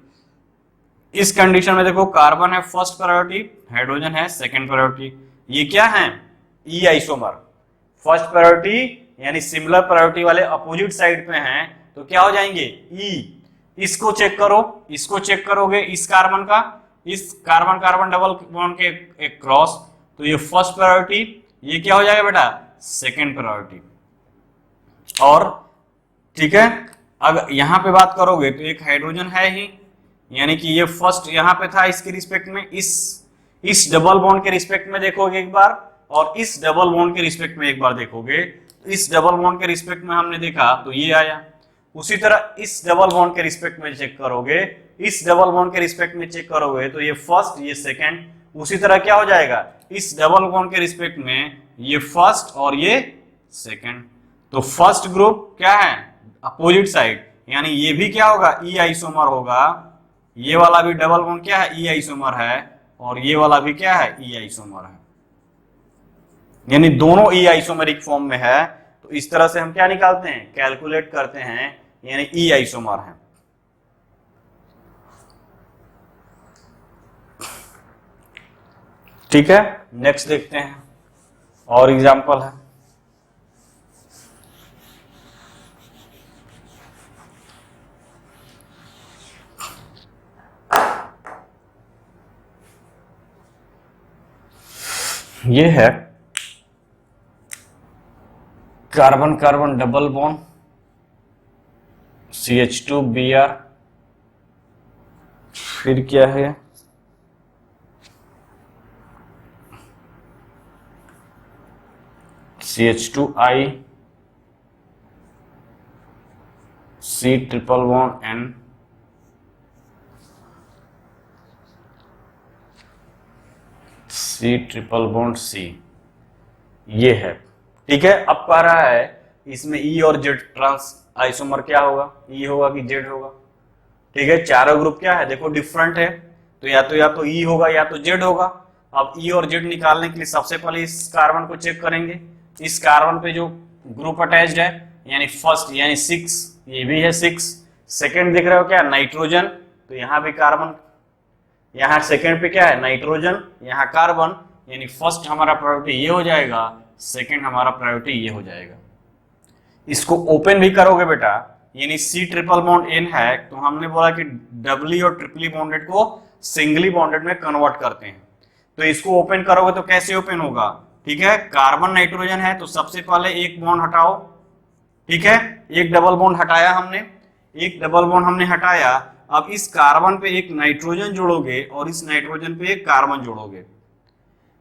इस कंडीशन में देखो, कार्बन है फर्स्ट प्रायोरिटी, हाइड्रोजन है सेकंड प्रायोरिटी, ये क्या है, ई आइसोमर। फर्स्ट प्रायोरिटी यानी सिमिलर प्रायोरिटी वाले अपोजिट साइड पे हैं, तो क्या हो जाएंगे, ई। इसको चेक करो, इसको चेक करोगे, इस कार्बन का, इस कार्बन कार्बन डबल बॉन्ड के एक क्रॉस, तो ये फर्स्ट प्रायोरिटी, ये क्या हो जाएगा बेटा, सेकंड प्रायोरिटी। और ठीक है, अगर यहां पे बात करोगे तो एक हाइड्रोजन है ही, यानी कि ये फर्स्ट यहां पे था, इसके रिस्पेक्ट में, इस डबल बॉन्ड के रिस्पेक्ट में देखोगे एक बार, और इस डबल बॉन्ड के रिस्पेक्ट में एक बार देखोगे, तो इस डबल बॉन्ड के रिस्पेक्ट में हमने देखा तो ये आया। उसी तरह इस डबल बॉन्ड के रिस्पेक्ट में चेक करोगे, इस डबल बॉन्ड के रिस्पेक्ट में चेक करोगे, तो ये फर्स्ट, ये सेकंड। उसी तरह क्या हो जाएगा, इस डबल बॉन्ड के रिस्पेक्ट में ये फर्स्ट और ये सेकंड। तो फर्स्ट ग्रुप क्या है, अपोजिट साइड, यानी ये भी क्या होगा, ई आइसोमर होगा। ये वाला भी डबल बॉन्ड क्या है, ई आइसोमर है, और ये वाला भी क्या है, ई आइसोमर है, यानी दोनों ई आइसोमेरिक फॉर्म में है। तो इस तरह से हम क्या निकालते हैं, कैलकुलेट करते हैं, यानी ई आइसोमर है। ठीक है, नेक्स्ट देखते हैं, और एग्जांपल है। ये है carbon carbon double bond CH2Br, फिर क्या है CH2I, C triple bond N, C triple bond C, ये है। ठीक है, अब कह रहा है इसमें E और Z ट्रांस आइसोमर क्या होगा, E होगा कि Z होगा। ठीक है, चारों ग्रुप क्या है देखो डिफरेंट है, तो या तो E होगा या तो Z होगा। अब E और Z निकालने के लिए सबसे पहले इस कार्बन को चेक करेंगे। इस कार्बन पे जो ग्रुप अटैच्ड है यानी फर्स्ट यानी 6, ये भी है 6। सेकंड दिख रहा हो क्या, नाइट्रोजन, तो यहाँ भी कार्बन, यहाँ सेकंड पे क्या है नाइट्रोजन, यहाँ कार्बन, यानी फर्स्ट हमारा प्रायोरिटी ये हो जाएगा, सेकंड हमारा प्रायोरिटी ये हो जाएगा। इसको ओपन भी करोगे बेटा, यानी C ट्रिपल बॉन्ड N है, तो हमने बोला कि डबली और ट्रिपली बॉन्डेड को सिंगली बॉन्डेड में कन्वर्ट करते हैं। तो इसको ओपन करोगे तो कैसे ओपन होगा, ठीक है, कार्बन नाइट्रोजन है तो सबसे पहले एक बॉन्ड हटाओ। ठीक है, एक डबल बॉन्ड हटाया हमने, एक डबल बॉन्ड हमने हटाया। अब इस कार्बन पे एक नाइट्रोजन जोड़ोगे और इस नाइट्रोजन पे एक कार्बन जोड़ोगे।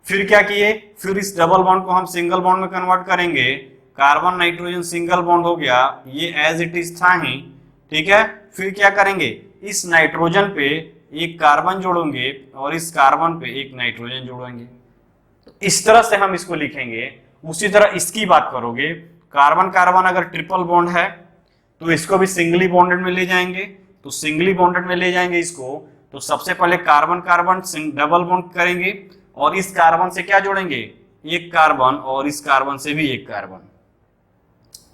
फिर क्या किए, फिर इस डबल बॉन्ड को हम सिंगल बॉन्ड में कन्वर्ट करेंगे। कार्बन नाइट्रोजन सिंगल बॉन्ड हो गया, ये एज इट इज था ही। ठीक है, फिर क्या करेंगे, इस नाइट्रोजन पे एक कार्बन जोड़ेंगे और इस कार्बन पे एक नाइट्रोजन जोड़ेंगे। तो इस तरह से हम इसको लिखेंगे। उसी तरह इसकी बात करोगे, कार्बन कार्बन अगर ट्रिपल बॉन्ड है तो इसको भी सिंगली बॉन्डेड में ले जाएंगे, तो सिंगली बॉन्डेड में ले जाएंगे इसको। तो सबसे पहले कार्बन कार्बन डबल बॉन्ड करेंगे और इस कार्बन से क्या जोड़ेंगे, एक कार्बन, और इस कार्बन से भी एक कार्बन।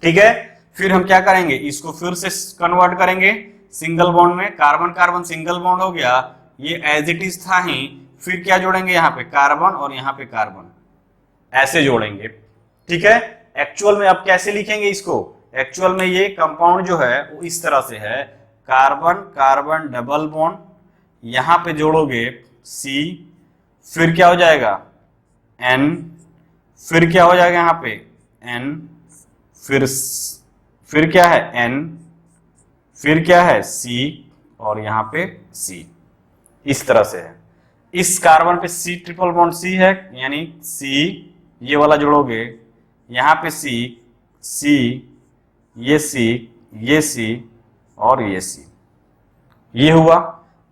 ठीक है, फिर हम क्या करेंगे, इसको फिर से कन्वर्ट करेंगे सिंगल बॉन्ड में। कार्बन कार्बन सिंगल बॉन्ड हो गया, ये एज इट इज था ही। फिर क्या जोड़ेंगे, यहाँ पे कार्बन और यहाँ पे कार्बन, ऐसे जोड़ेंगे। ठीक है, एक्चुअल में अब कैसे लिखेंगे इसको, एक्चुअल में ये कंपाउंड जो है वो इस तरह से है, कार्बन कार्बन डबल बॉन्ड, यहां पे जोड़ोगे C, फिर क्या हो जाएगा N, फिर क्या हो जाएगा यहाँ पे N, फिर क्या है N, फिर क्या है C, और यहाँ पे C। इस तरह से है। इस कार्बन पे C ट्रिपल बॉन्ड C है, यानी C, ये वाला जोड़ोगे, यहाँ पे C, ये C और ये C, ये हुआ।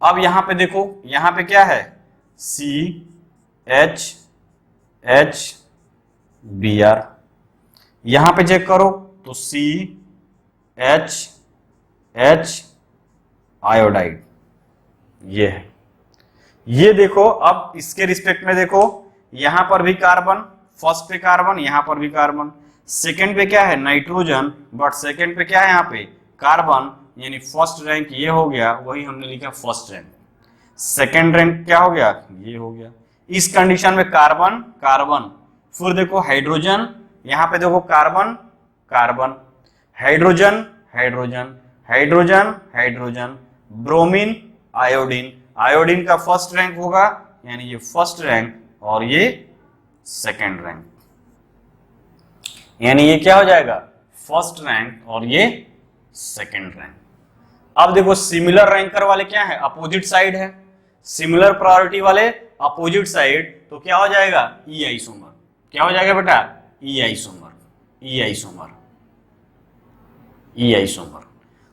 अब यहां पे देखो, यहां पे क्या है, CHHBr, यहां पे चेक करो तो CHH आयोडाइड, ये है। ये देखो, अब इसके रिस्पेक्ट में देखो, यहां पर भी कार्बन, फर्स्ट पे कार्बन, यहां पर भी कार्बन, सेकंड पे क्या है नाइट्रोजन, बट सेकंड पे क्या है यहाँ पे कार्बन, यानी फर्स्ट रैंक ये हो गया, वही हमने लिखा फर्स्ट रैंक। सेकंड रैंक क्या हो गया, ये हो गया। इस कंडीशन में कार्बन कार्बन, फिर देखो हाइड्रोजन, यहाँ पे देखो carbon carbon, hydrogen hydrogen hydrogen hydrogen, bromine iodine, iodine का फर्स्ट रैंक होगा, यानी ये फर्स्ट रैंक और ये सेकंड रैंक, यानी ये क्या हो जाएगा फर्स्ट रैंक और ये सेकंड रैंक। अब देखो सिमिलर रैंकर वाले क्या है, अपोजिट साइड है, सिमिलर प्रायोरिटी वाले अपोजिट साइड, तो क्या हो जाएगा ई आइसोमर। क्या हो जाएगा बेटा, ई आइसोमर, ई आइसोमर, ई आइसोमर।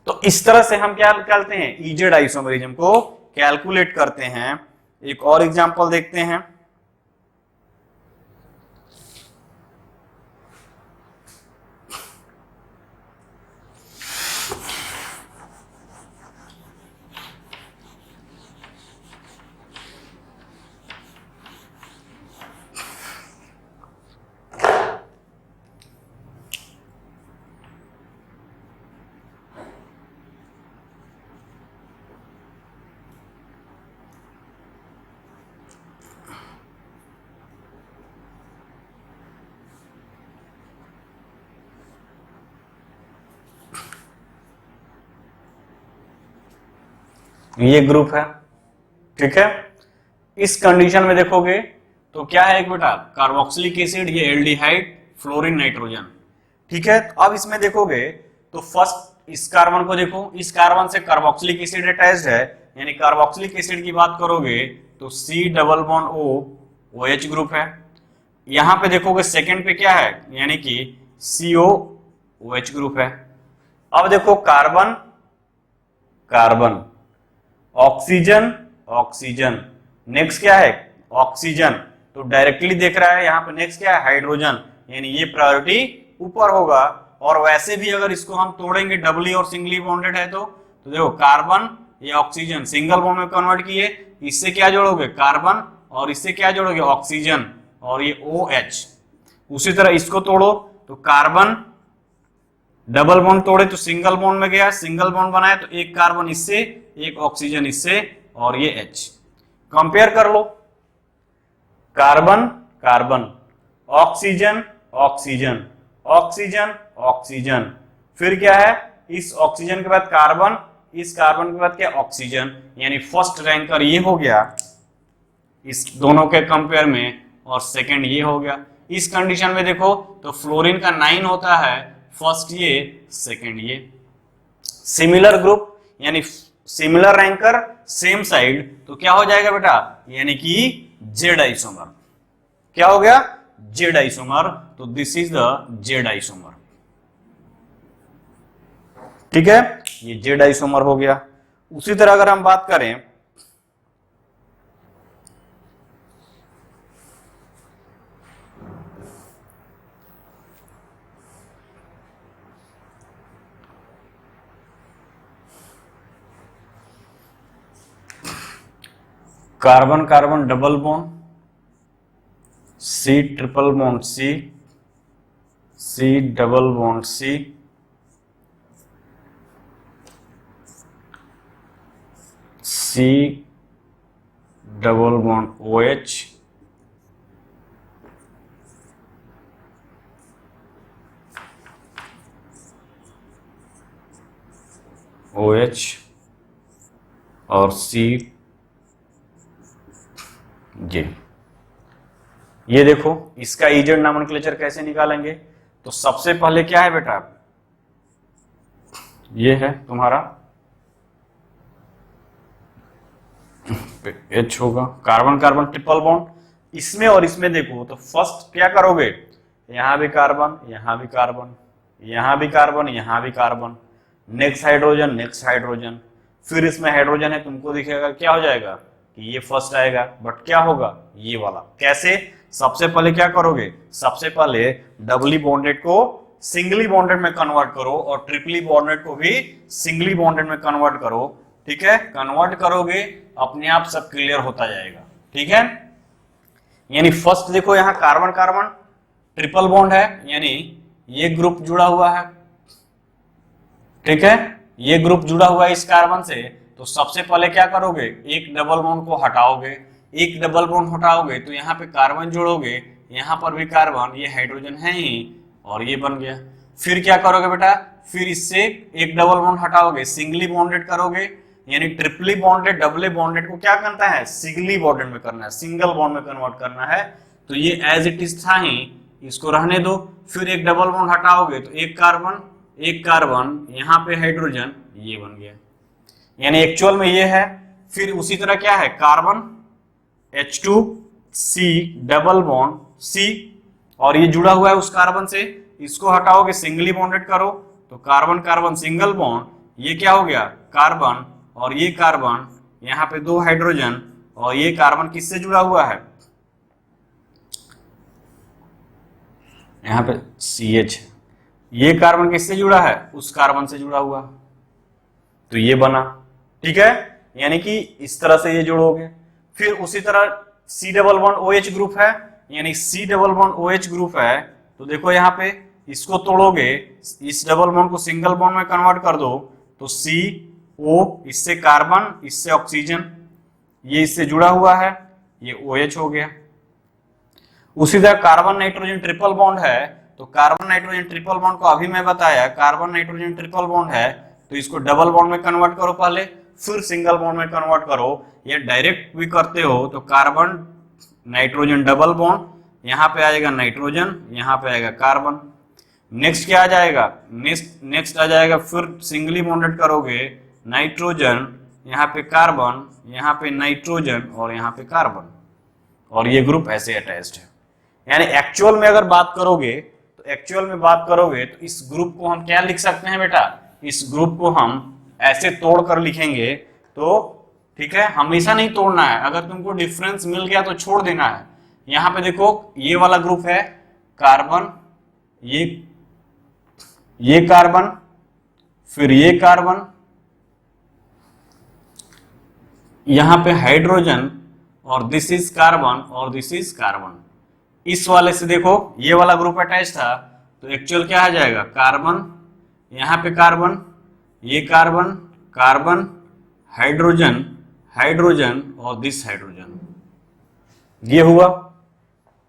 तो इस तरह से हम क्या निकालते हैं, इजेड आइसोमरिज्म को कैलकुलेट करते हैं। एक और एग्जांपल देखते हैं। ये ग्रुप है, ठीक है। इस कंडीशन में देखोगे तो क्या है एक बेटा कार्बोक्सिलिक एसिड, ये एल्डिहाइड, फ्लोरीन, नाइट्रोजन। ठीक है, अब इसमें देखोगे तो फर्स्ट इस कार्बन को देखो, इस कार्बन से कार्बोक्सिलिक एसिड अटैच्ड है, यानी कार्बोक्सिलिक एसिड की बात करोगे तो C double bond O OH group है। यहां पे देखोगे सेकंड पे क्या है, यानी कि CO OH ग्रुप है। अब देखो carbon carbon, oxygen oxygen, next क्या है ऑक्सीजन, तो डायरेक्टली देख रहा है यहाँ पे नेक्स्ट क्या है हाइड्रोजन, यानी ये प्रायोरिटी ऊपर होगा। और वैसे भी अगर इसको हम तोड़ेंगे डबली और सिंगली बॉन्डेड है तो देखो कार्बन ये ऑक्सीजन सिंगल बॉन्ड में कन्वर्ट किए, इससे क्या जोड़ोगे कार्बन और इससे क्या जोड़ोगे ऑक्सीजन और ये OH। उसी तरह इसको तोड़ो तो कार्बन डबल बॉन्ड तोड़े तो सिंगल बॉन्ड में गया, सिंगल बॉन्ड बनाया तो एक कार्बन इससे एक ऑक्सीजन इससे और ये H। कंपेयर कर low carbon carbon, oxygen oxygen, oxygen oxygen, फिर क्या है इस ऑक्सीजन के बाद कार्बन, इस कार्बन के बाद क्या ऑक्सीजन, यानी फर्स्ट रैंकर ये हो गया इस दोनों के कंपेयर में और सेकंड ये हो गया। इस कंडीशन में देखो तो फ्लोरीन का 9 होता है, फर्स्ट ये सेकंड ये। सिमिलर ग्रुप यानी सिमिलर रैंकर सेम साइड, तो क्या हो जाएगा बेटा यानी कि जेड आइसोमर। क्या हो गया जेड आइसोमर, तो this is the Z isomer. ठीक है, ये जेड आइसोमर हो गया। उसी तरह अगर हम बात करें carbon carbon double bond, C triple bond C double bond C, C double bond OH, OH और C J। ये देखो इसका इजेड नॉमेनक्लेचर कैसे निकालेंगे, तो सबसे पहले क्या है बेटा ये है तुम्हारा H होगा, कार्बन कार्बन ट्रिपल बॉन्ड, इसमें और इसमें देखो तो फर्स्ट क्या करोगे यहां भी कार्बन यहां भी कार्बन यहां भी कार्बन यहां भी कार्बन, नेक्स्ट हाइड्रोजन, फिर इसमें हाइड्रोजन है तुमको दिखेगा क्या हो जाएगा कि ये फर्स्ट आएगा, बट क्या होगा ये वाला। कैसे, सबसे पहले क्या करोगे, सबसे पहले डबली बॉन्डेड को सिंगली बॉन्डेड में कन्वर्ट करो और ट्रिपली बॉन्डेड को भी सिंगली बॉन्डेड में कन्वर्ट करो। ठीक है, कन्वर्ट करोगे अपने आप सब क्लियर होता जाएगा। ठीक है, यानी फर्स्ट देखो यहां कार्बन कार्बन ट्रिपल बॉन्ड है, यानी ये ग्रुप जुड़ा हुआ है। ठीक है, ये ग्रुप जुड़ा हुआ है इस कार्बन से, तो सबसे पहले क्या करोगे एक डबल बॉन्ड को हटाओगे, एक डबल बॉन्ड हटाओगे तो यहाँ पे कार्बन जोड़ोगे, यहाँ पर भी कार्बन, ये हाइड्रोजन है ही और ये बन गया। फिर क्या करोगे बेटा, फिर इससे एक डबल बॉन्ड हटाओगे, सिंगली बॉन्डेड करोगे, यानी ट्रिपली बॉन्डेड डबली बॉन्डेड को क्या करना है सिंगली बॉन्डेड में करना है, सिंगल बॉन्ड में कन्वर्ट करना है। तो ये एज इट इज था ही, इसको रहने दो। फिर एक डबल बॉन्ड हटाओगे तो एक कार्बन यहाँ पे हाइड्रोजन, ये बन गया, यानी एक्चुअल में ये है। फिर उसी तरह क्या है carbon H2C double bond C, और ये जुड़ा हुआ है उस कार्बन से, इसको हटाओगे सिंगली बॉन्डेड करो तो कार्बन कार्बन सिंगल बॉन्ड, ये क्या हो गया कार्बन और ये कार्बन, यहाँ पे दो हाइड्रोजन और ये कार्बन किससे जुड़ा हुआ है, यहाँ पे CH, ये कार्बन किससे जुड़ा है उस कार्बन से जुड़ा हुआ, तो ये बना। ठीक है, यानी कि इस तरह से ये जोड़ोगे। फिर उसी तरह C double bond OH group है, यानी C double bond OH group है, तो देखो यहाँ पे इसको तोड़ोगे, इस डबल बॉन्ड को सिंगल बॉन्ड में कन्वर्ट कर दो तो CO, इससे कार्बन इससे ऑक्सीजन, ये इससे जुड़ा हुआ है, ये OH हो गया। उसी तरह कार्बन नाइट्रोजन ट्रिपल बॉन्ड है, तो कार्बन नाइट्रोजन ट्रिपल बॉन्ड को अभी मैं बताया कार्बन नाइट्रोजन ट्रिपल बॉन्ड है, तो इसको डबल बॉन्ड में कन्वर्ट करो पहले, फिर सिंगल बॉन्ड में कन्वर्ट करो, या डायरेक्ट भी करते हो तो कार्बन नाइट्रोजन डबल बॉन्ड, यहाँ पे आएगा नाइट्रोजन, यहाँ पे आएगा कार्बन। नेक्स्ट क्या आ जाएगा, नेक्स्ट आ जाएगा फिर सिंगली बॉन्डेड करोगे नाइट्रोजन, यहाँ पे कार्बन, यहाँ पे नाइट्रोजन और यहाँ पे कार्बन, और ये ग्रुप ऐसे अटैच्ड है। यानी एक्चुअल में अगर बात करोगे तो इस ग्रुप को हम क्या लिख सकते हैं बेटा, इस ग्रुप को हम ऐसे तोड़ कर लिखेंगे। तो ठीक है, हमेशा नहीं तोड़ना है, अगर तुमको डिफरेंस मिल गया तो छोड़ देना है। यहाँ पे देखो ये वाला ग्रुप है कार्बन, ये कार्बन, फिर ये कार्बन, यहां पे हाइड्रोजन, और दिस इज कार्बन और दिस इज कार्बन। इस वाले से देखो ये वाला ग्रुप अटैच था, तो एक्चुअल क्या आ जाएगा, कार्बन, यहां पे कार्बन, ये कार्बन, कार्बन, हाइड्रोजन, हाइड्रोजन और दिस हाइड्रोजन, ये हुआ।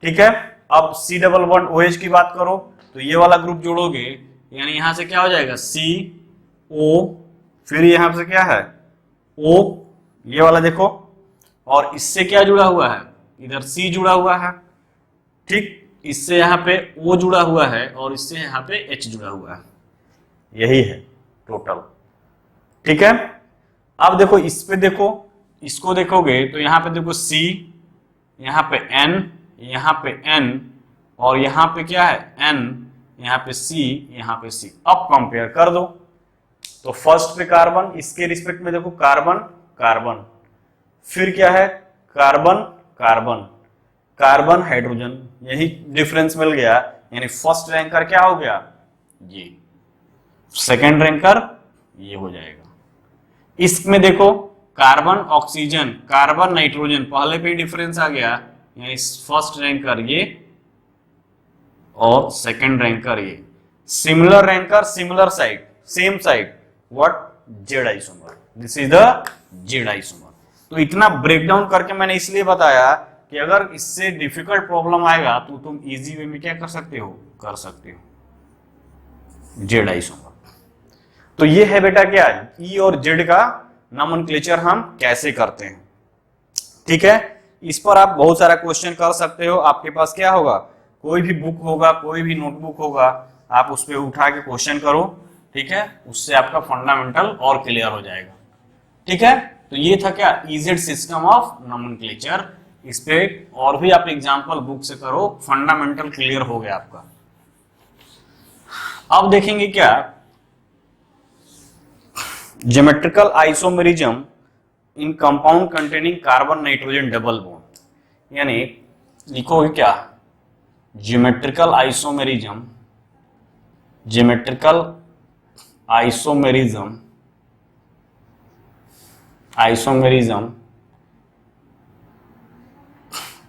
ठीक है, अब C डबल बॉन्ड OH की बात करो तो ये वाला ग्रुप जोड़ोगे, यानी यहां से क्या हो जाएगा CO, फिर यहां से क्या है O, ये वाला देखो, और इससे क्या जुड़ा हुआ है, इधर C जुड़ा हुआ है, ठीक, इससे यहाँ पे O जुड़ा हुआ है और इससे यहाँ पे H जुड़ा हुआ है, यही है टोटल। ठीक है, अब देखो इस पे देखो, इसको देखोगे तो यहाँ पे देखो C, यहाँ पे N, यहाँ पे N, और यहाँ पे क्या है N, यहाँ पे C, यहाँ पे C। अब कंपेयर कर दो, तो फर्स्ट पे कार्बन, इसके रिस्पेक्ट में देखो कार्बन, कार्बन, फिर क्या है कार्बन, कार्बन, कार्बन, हाइड्रोजन, यही डिफरेंस मिल गया। यानी फर्स्ट रैंकर क्या हो गया, ये, सेकंड रैंकर ये हो जाएगा। इसमें देखो कार्बन ऑक्सीजन, कार्बन नाइट्रोजन, पहले पे डिफरेंस आ गया, यानी फर्स्ट रैंकर ये और सेकंड रैंकर ये। Similar ranker, similar side, same side, what, Z isomer, this is the Z isomer. तो इतना ब्रेकडाउन करके मैंने इसलिए बताया कि अगर इससे डिफिकल्ट प्रॉब्लम आएगा तो तुम इजी वे में क्या कर सकते हो, जेड आइसोमर। तो ये है बेटा क्या, ई और जेड का नोमेनक्लेचर हम कैसे करते हैं। ठीक है, इस पर आप बहुत सारा क्वेश्चन कर सकते हो। आपके पास क्या होगा, कोई भी बुक होगा, कोई भी नोटबुक होगा, आप उस पर उठा के क्वेश्चन करो। ठीक है, उससे आपका फंडामेंटल और क्लियर हो जाएगा। ठीक है, तो ये था क्या, इजेड सिस्टम ऑफ नोमेनक्लेचर। इस पे और भी आप एग्जांपल बुक से करो, फंडामेंटल क्लियर हो गया आपका। अब देखेंगे क्या, geometrical isomerism in compound containing carbon nitrogen double bond. यानी लिखोगे क्या, geometrical isomerism, geometrical isomerism, isomerism,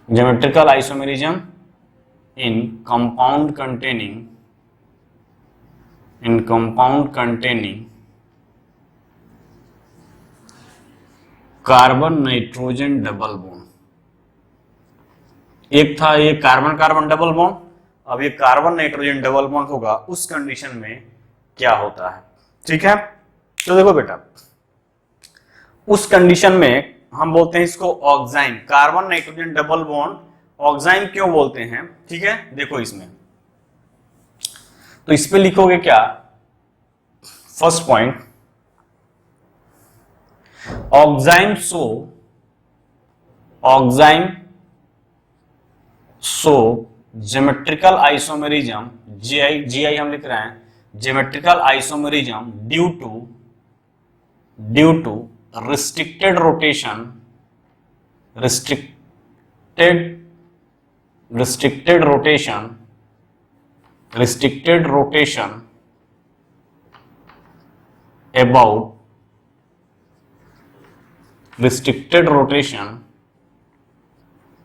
geometrical isomerism in compound containing, in compound containing carbon nitrogen double bond. एक था ये कार्बन कार्बन डबल बॉन्ड, अब ये कार्बन नाइट्रोजन डबल बॉन्ड होगा, उस कंडीशन में क्या होता है। ठीक है, तो देखो बेटा, उस कंडीशन में हम बोलते हैं इसको ऑक्साइन, कार्बन नाइट्रोजन डबल बॉन्ड ऑक्साइन क्यों बोलते हैं। ठीक है, देखो इसमें, तो इस पे लिखोगे क्या, first point, oxime so geometrical isomerism, जीआई हम लिख रहे हैं, geometrical isomerism due to restricted rotation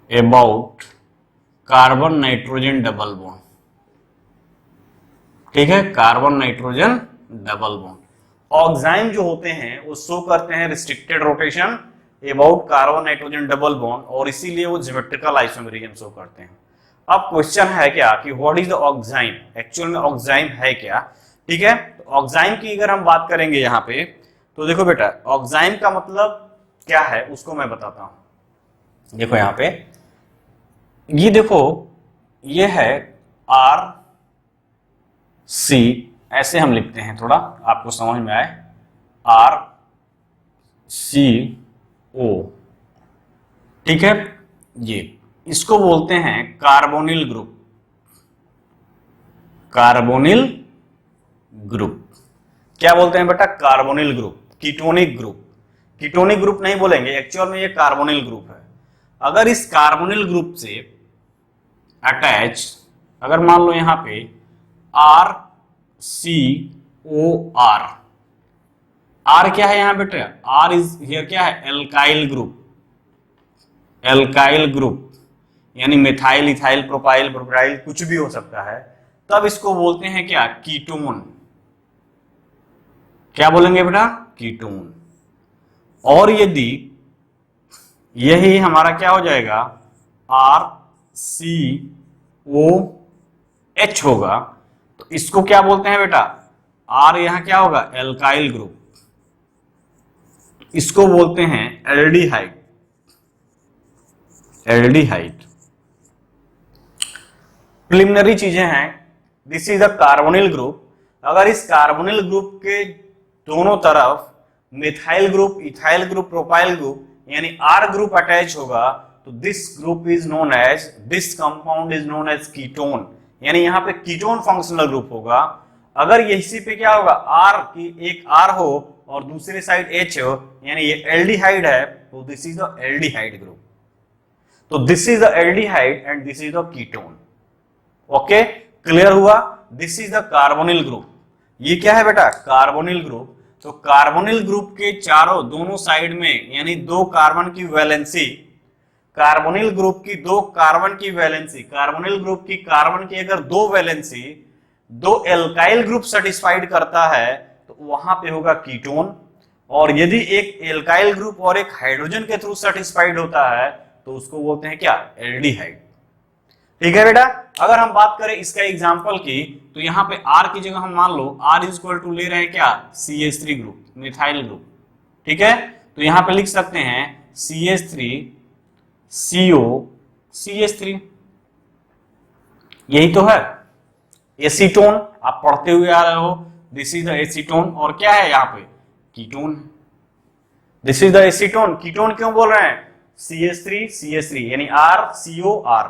about carbon nitrogen double bond. ठीक है, carbon nitrogen double bond. Oxime जो होते हैं वो शो करते हैं restricted rotation about carbon nitrogen double bond, और इसीलिए वो ज्योमेट्रिकल आइसोमेरिज्म शो करते हैं। अब क्वेश्चन है क्या कि व्हाट इज द ऑक्साइन, एक्चुअल में ऑक्साइन है क्या। ठीक है, तो ऑक्साइन की अगर हम बात करेंगे यहाँ पे, तो देखो बेटा, ऑक्साइन का मतलब क्या है उसको मैं बताता हूं। देखो यहाँ पे ये देखो, ये है आर सी, ऐसे हम लिखते हैं, थोड़ा आपको समझ में आए, आर सी ओ, ठीक है। ये इसको बोलते हैं कार्बोनिल ग्रुप, कार्बोनिल ग्रुप। क्या बोलते हैं बेटा? Carbonyl group, ketonic group. Ketonic group नहीं बोलेंगे, एक्चुअल में ये कार्बोनिल ग्रुप है। अगर इस कार्बोनिल ग्रुप से अटैच, अगर मान लो यहां पे R C O R, R क्या है यहां बेटा? आर इज हियर क्या है? एल्काइल ग्रुप, एल्काइल ग्रुप यानी मिथाइल, इथाइल, प्रोपाइल, प्रोपाइल कुछ भी हो सकता है। तब इसको बोलते हैं क्या? कीटोन। क्या बोलेंगे बेटा? कीटोन। और यदि यही हमारा क्या हो जाएगा? आर सी ओ एच होगा, तो इसको क्या बोलते हैं बेटा? आर यहां क्या होगा? एल्काइल ग्रुप, इसको बोलते हैं एल्डिहाइड, एल्डिहाइड। प्रिलिमिनरी चीजें हैं। This is the carbonyl group. अगर इस कार्बोनिल ग्रुप के दोनों तरफ methyl group, ethyl group, propyl group यानी आर ग्रुप अटैच होगा, तो this group is known as, this compound is known as ketone, यानी यहां पे कीटोन फंक्शनल ग्रुप होगा। अगर इसी पे क्या होगा? आर की एक आर हो और दूसरे साइड एच हो, यानी ये एल्डिहाइड है, तो this is the aldehyde group. तो this is the aldehyde and this is the ketone. Okay, clear हुआ? This is the carbonyl group. ये क्या है बेटा? Carbonyl group. तो कार्बोनिल ग्रुप के चारों, दोनों साइड में यानी दो कार्बन की वैलेंसी, कार्बोनिल ग्रुप की दो कार्बन की वैलेंसी, कार्बोनिल ग्रुप की कार्बन की अगर दो वैलेंसी दो एल्काइल ग्रुप सेटिस्फाइड करता है, तो वहां पे होगा कीटोन। और यदि एक एल्काइल ग्रुप और एक हाइड्रोजन के थ्रू सेटिस्फाइड होता है, तो उसको बोलते हैं क्या? एल्डिहाइड। ठीक है बेटा। अगर हम बात करें इसका एग्जांपल की, तो यहां पे R की जगह हम मान लो R इज इक्वल टू ले रहे हैं क्या? CH3 group, methyl group. ठीक है, तो यहां पे लिख सकते हैं CH3 CO CH3, यही तो है एसीटोन। आप पढ़ते हुए आ रहे हो, दिस इज द एसीटोन। और क्या है यहाँ पे? Ketone. This is the acetone. Ketone क्यों बोल रहे हैं? CH3 यानी RCOR,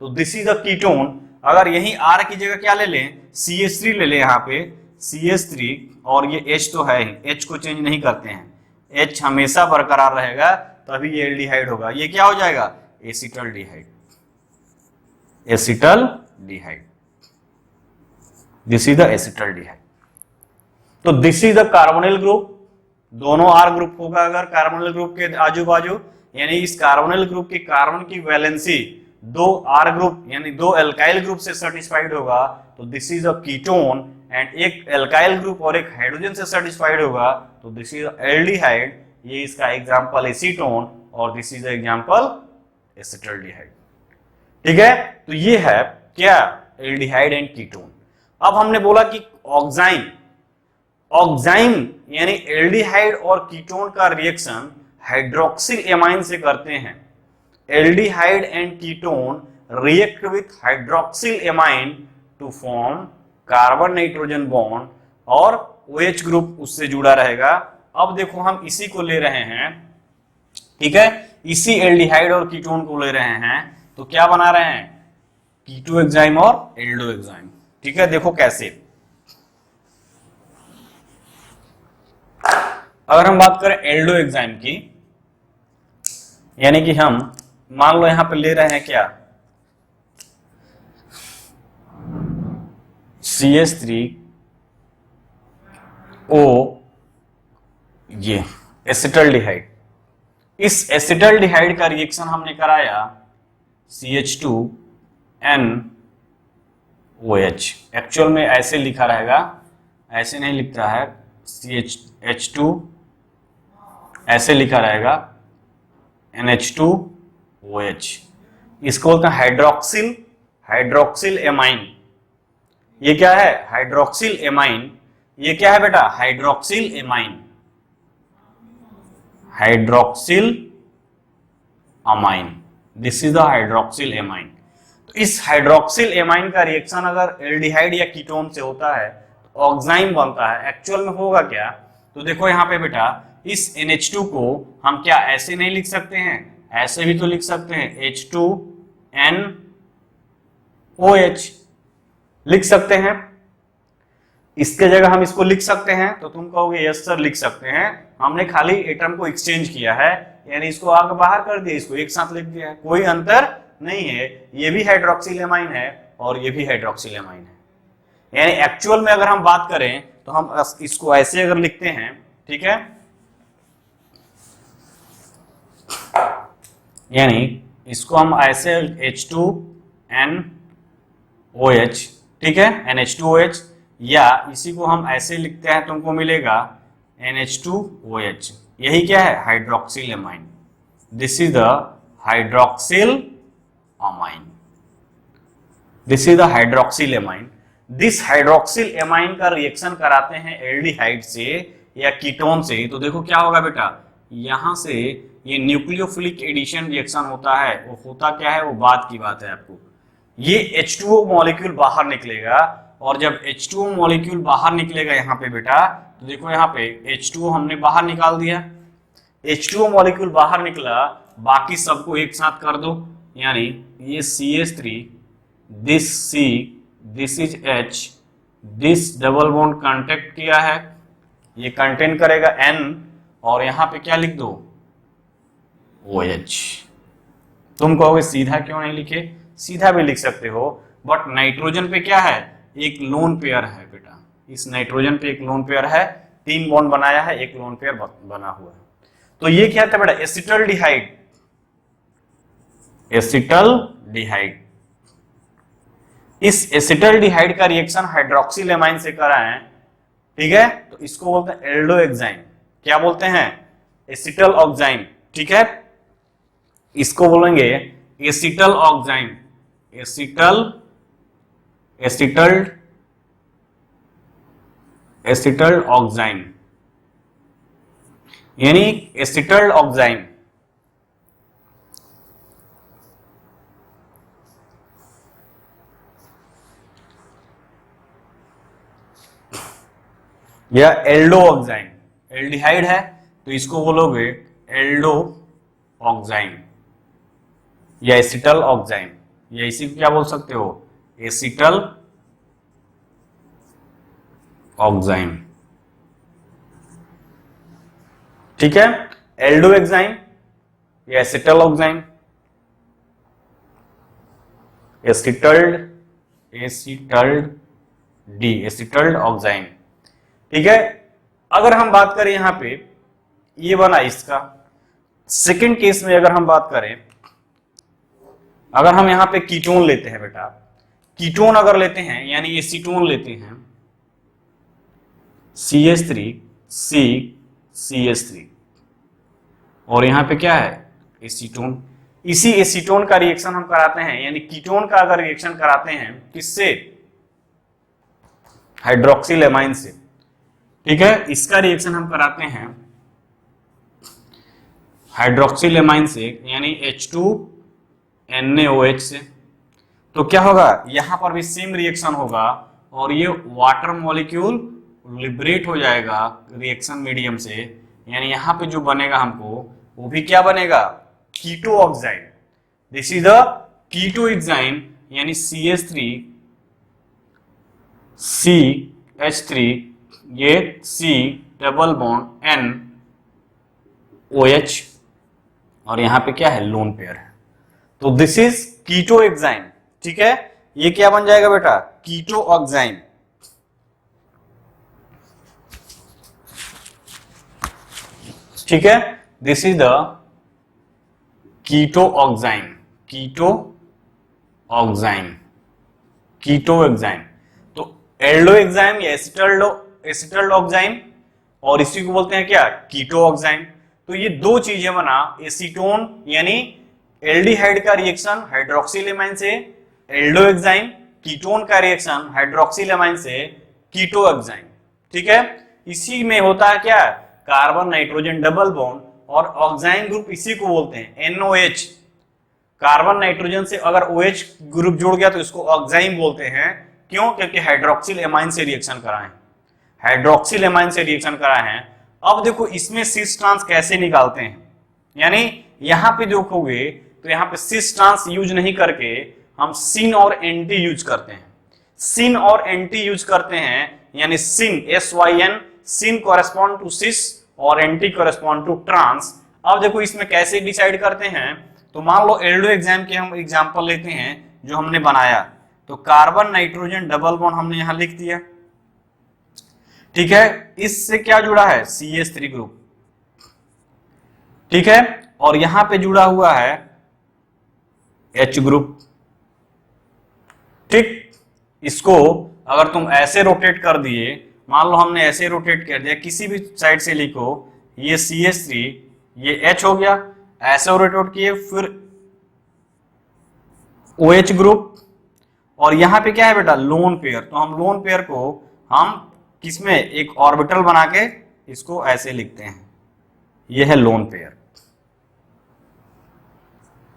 तो दिस इज द कीटोन। अगर यही R की जगह क्या ले लें? CH3 ले लें यहाँ पे, CH3, और ये H तो है ही, H को चेंज नहीं करते हैं, H हमेशा बरकरार रहेगा, तभी ये एल्डिहाइड होगा। ये क्या हो जाएगा? Acetaldehyde, acetaldehyde. This is the acetaldehyde. तो this is the carbonyl group. दोनों R ग्रुप होगा अगर कार्बोनिल ग्रुप के आजू बाजू, यानी इस कार्बोनिल ग्रुप की कार्बन की वैलेंसी दो R ग्रुप यानी दो एल्काइल ग्रुप से सेटिस्फाइड होगा, तो this is a ketone. And एक एल्काइल ग्रुप और एक हाइड्रोजन से सेटिस्फाइड होगा, तो दिस इज एल्डिहाइड। ये इसका एग्जांपल एसीटोन, और दिस इज एग्जांपल एसिटल्डिहाइड। ठीक है, तो ये है क्या? Aldehyde and ketone. अब हमने बोला कि ऑक्साइन, ऑक्साइन यानी एल्डिहाइड और कीटोन का रिएक्शन हाइड्रोक्सिल एमाइन से करते हैं। Aldehyde and ketone react with hydroxyl amine to form carbon nitrogen bond, और OH ग्रुप उससे जुड़ा रहेगा। अब देखो हम इसी को ले रहे हैं, ठीक है, इसी एल्डिहाइड और कीटोन को ले रहे हैं, तो क्या बना रहे हैं? कीटो एग्जाइम और एल्डो एग्जाइम। ठीक है, देखो कैसे। अगर हम बात करें एल्डो एग्जाइम की, यानी कि हम मान लो यहां पे ले रहे हैं क्या? CH3O, ये एसिटल्डिहाइड। इस एसिटल्डिहाइड का रिएक्शन हमने कराया CH2NOH। एक्चुअल में ऐसे लिखा रहेगा, ऐसे नहीं लिखता है, CH2 ऐसे लिखा रहेगा NH2OH। इसको बोलते हैं हाइड्रोक्सिल, हाइड्रोक्सिल एमाइन। ये क्या है? Hydroxyl amine. ये क्या है बेटा? Hydroxyl amine, hydroxyl amine. This is the hydroxyl amine. तो इस हाइड्रोक्सिल एमाइन का रिएक्शन अगर एल्डिहाइड या कीटोन से होता है तो ऑक्साइन बनता है। एक्चुअल में होगा क्या, तो देखो यहाँ पे बेटा इस NH2 को हम क्या ऐसे नहीं लिख सकते हैं, ऐसे भी तो लिख सकते हैं, H2NOH लिख सकते हैं। इसके जगह हम इसको लिख सकते हैं, तो तुम कहोगे यस सर लिख सकते हैं, हमने खाली एटम को एक्सचेंज किया है, यानी इसको आगे बाहर कर दिया, इसको एक साथ लिख दिया है, कोई अंतर नहीं है। ये भी हाइड्रोक्सिल एमाइन है और ये भी हाइड्रोक्सिल एमाइन है। यानी एक्चुअल में अगर हम बात करें तो हम इसको ऐसे अगर लिखते हैं, ठीक है, यानी इसको हम ऐसे H2NOH, ठीक है, NH2OH, या इसी को हम ऐसे लिखते हैं, तुमको मिलेगा NH2OH। यही क्या है, hydroxyl amine. This is the hydroxyl amine, this is the hydroxyl amine. This hydroxyl amine का रिएक्शन कराते हैं एल्डिहाइड से या कीटोन से, तो देखो क्या होगा बेटा, यहां से ये न्यूक्लियोफिलिक एडिशन रिएक्शन होता है। वो होता क्या है, वो बात की बात है आपको। ये H2O मॉलिक्यूल बाहर निकलेगा, और जब H2O मॉलिक्यूल बाहर निकलेगा यहाँ पे बेटा, तो देखो यहाँ पे H2O हमने बाहर निकाल दिया, H2O मॉलिक्यूल बाहर निकला, बाकी सबको एक साथ कर दो, यानी ये CH3, this C, this is H, this double bond contact किया है, ये कंटेन करेगा N, और यहाँ पे क्या लिख दो, OH। तुम कहोगे सीधा क्यों नहीं लिखे, सीधा भी लिख सकते हो, बट नाइट्रोजन पे क्या है, एक लोन पेयर है बेटा, इस नाइट्रोजन पे एक लोन पेयर है, 3 बॉन्ड बनाया है, एक लोन पेयर बना हुआ है। तो ये क्या था बेटा, एसिटल्डिहाइड, एसिटल्डिहाइड। इस एसिटल्डिहाइड का रिएक्शन हाइड्रोक्सिल एमाइन से कराएं, ठीक है, तो इसको बोलते हैं एल्डोएक्साइन। क्या बोलते हैं, एसिटल ऑक्साइन, ठीक है, इसको बोलेंगे एसिटल ऑक्साइन, एसिटल ऑक्साइन, यानी एसिटल ऑक्साइन। या एल्डो ऑक्साइन, एल्डिहाइड है तो इसको बोलोगे एल्डो ऑक्साइन या एसिटल ऑक्साइन, या इसी को क्या बोल सकते हो, एसिटल ऑक्साइन, ठीक है, एल्डो ऑक्साइन या एसिटल ऑक्साइन, एसिटल्ड ऑक्साइन, ठीक है। अगर हम बात करें यहां पे, ये बना इसका। सेकंड केस में अगर हम बात करें, अगर हम यहां पे कीटोन लेते हैं बेटा, कीटोन अगर लेते हैं यानी एसीटोन लेते हैं, CH3 CH3, और यहां पे क्या है, एसीटोन। इसी एसीटोन का रिएक्शन हम कराते हैं, यानी कीटोन का अगर रिएक्शन कराते हैं किससे, हाइड्रोक्सिल एमाइन से, ठीक है, इसका रिएक्शन हम कराते हैं हाइड्रोक्सिल एमाइन से, यानी H2NaOH से, तो क्या होगा, यहां पर भी सेम रिएक्शन होगा, और ये वाटर मॉलिक्यूल लिबरेट हो जाएगा रिएक्शन मीडियम से, यानी यहां पे जो बनेगा हमको वो भी क्या बनेगा, कीटो ऑक्साइन। दिस इज द कीटो ऑक्साइन, यानी CH3 CH3, ये C double bond N OH, और यहां पे क्या है, लोन पेयर है, तो दिस इज कीटो ऑक्साइन, ठीक है। ये क्या बन जाएगा बेटा, कीटो ऑक्साइन, ठीक है, दिस इज द कीटो ऑक्साइन, कीटो ऑक्साइन, कीटो ऑक्साइन। तो एल्डो ऑक्साइन या एसिटल ऑक्साइन, और इसी को बोलते हैं क्या, कीटो ऑक्साइन। तो ये दो चीजें बना, एसीटोन यानी एल्डिहाइड का रिएक्शन हाइड्रोक्सिल एमाइन से एल्डो ऑक्साइन, कीटोन का रिएक्शन हाइड्रोक्सिल एमाइन से कीटो ऑक्साइन, ठीक है। इसी में होता है क्या, कार्बन नाइट्रोजन डबल बॉन्ड, और ऑक्साइन ग्रुप इसी को बोलते हैं NOH। कार्बन नाइट्रोजन से अगर OH ग्रुप जुड़ गया तो इसको ऑक्साइम बोलते हैं। क्यों? क्योंकि हाइड्रोक्सिल एमाइन से रिएक्शन कराए, हाइड्रोक्सिल एमाइन से रिएक्शन कराए हैं। अब देखो इसमें सिस ट्रांस कैसे निकालते हैं, यानी यहां पे देखोगे तो यहां पे सिस ट्रांस यूज नहीं करके हम सिन और एंटी यूज करते हैं, सिन और एंटी यूज करते हैं, यानी सिन SYN, सिन कॉरेस्पॉन्ड टू सिस और एंटी कॉरेस्पॉन्ड टू ट्रांस। अब देखो इसमें कैसे डिसाइड करते हैं, तो मान लो एल्डो एग्जाम के हम एग्जांपल लेते हैं जो हमने बनाया, तो कार्बन नाइट्रोजन डबल बॉन्ड हमने यहां लिख दिया, ठीक है। इससे क्या जुड़ा है? CH3 ग्रुप, ठीक है, और यहां पे जुड़ा हुआ है H ग्रुप, ठीक। इसको अगर तुम ऐसे रोटेट कर दिए, मान लो हमने ऐसे रोटेट कर दिया, किसी भी साइड से लिखो, ये CH3, ये H हो गया, ऐसे रोटेट किए, फिर OH ग्रुप, और यहां पे क्या है बेटा? Loan pair. तो हम लोन पेयर को हम किसमें एक ऑर्बिटल बना के इसको ऐसे लिखते हैं, ये है लोन पेयर,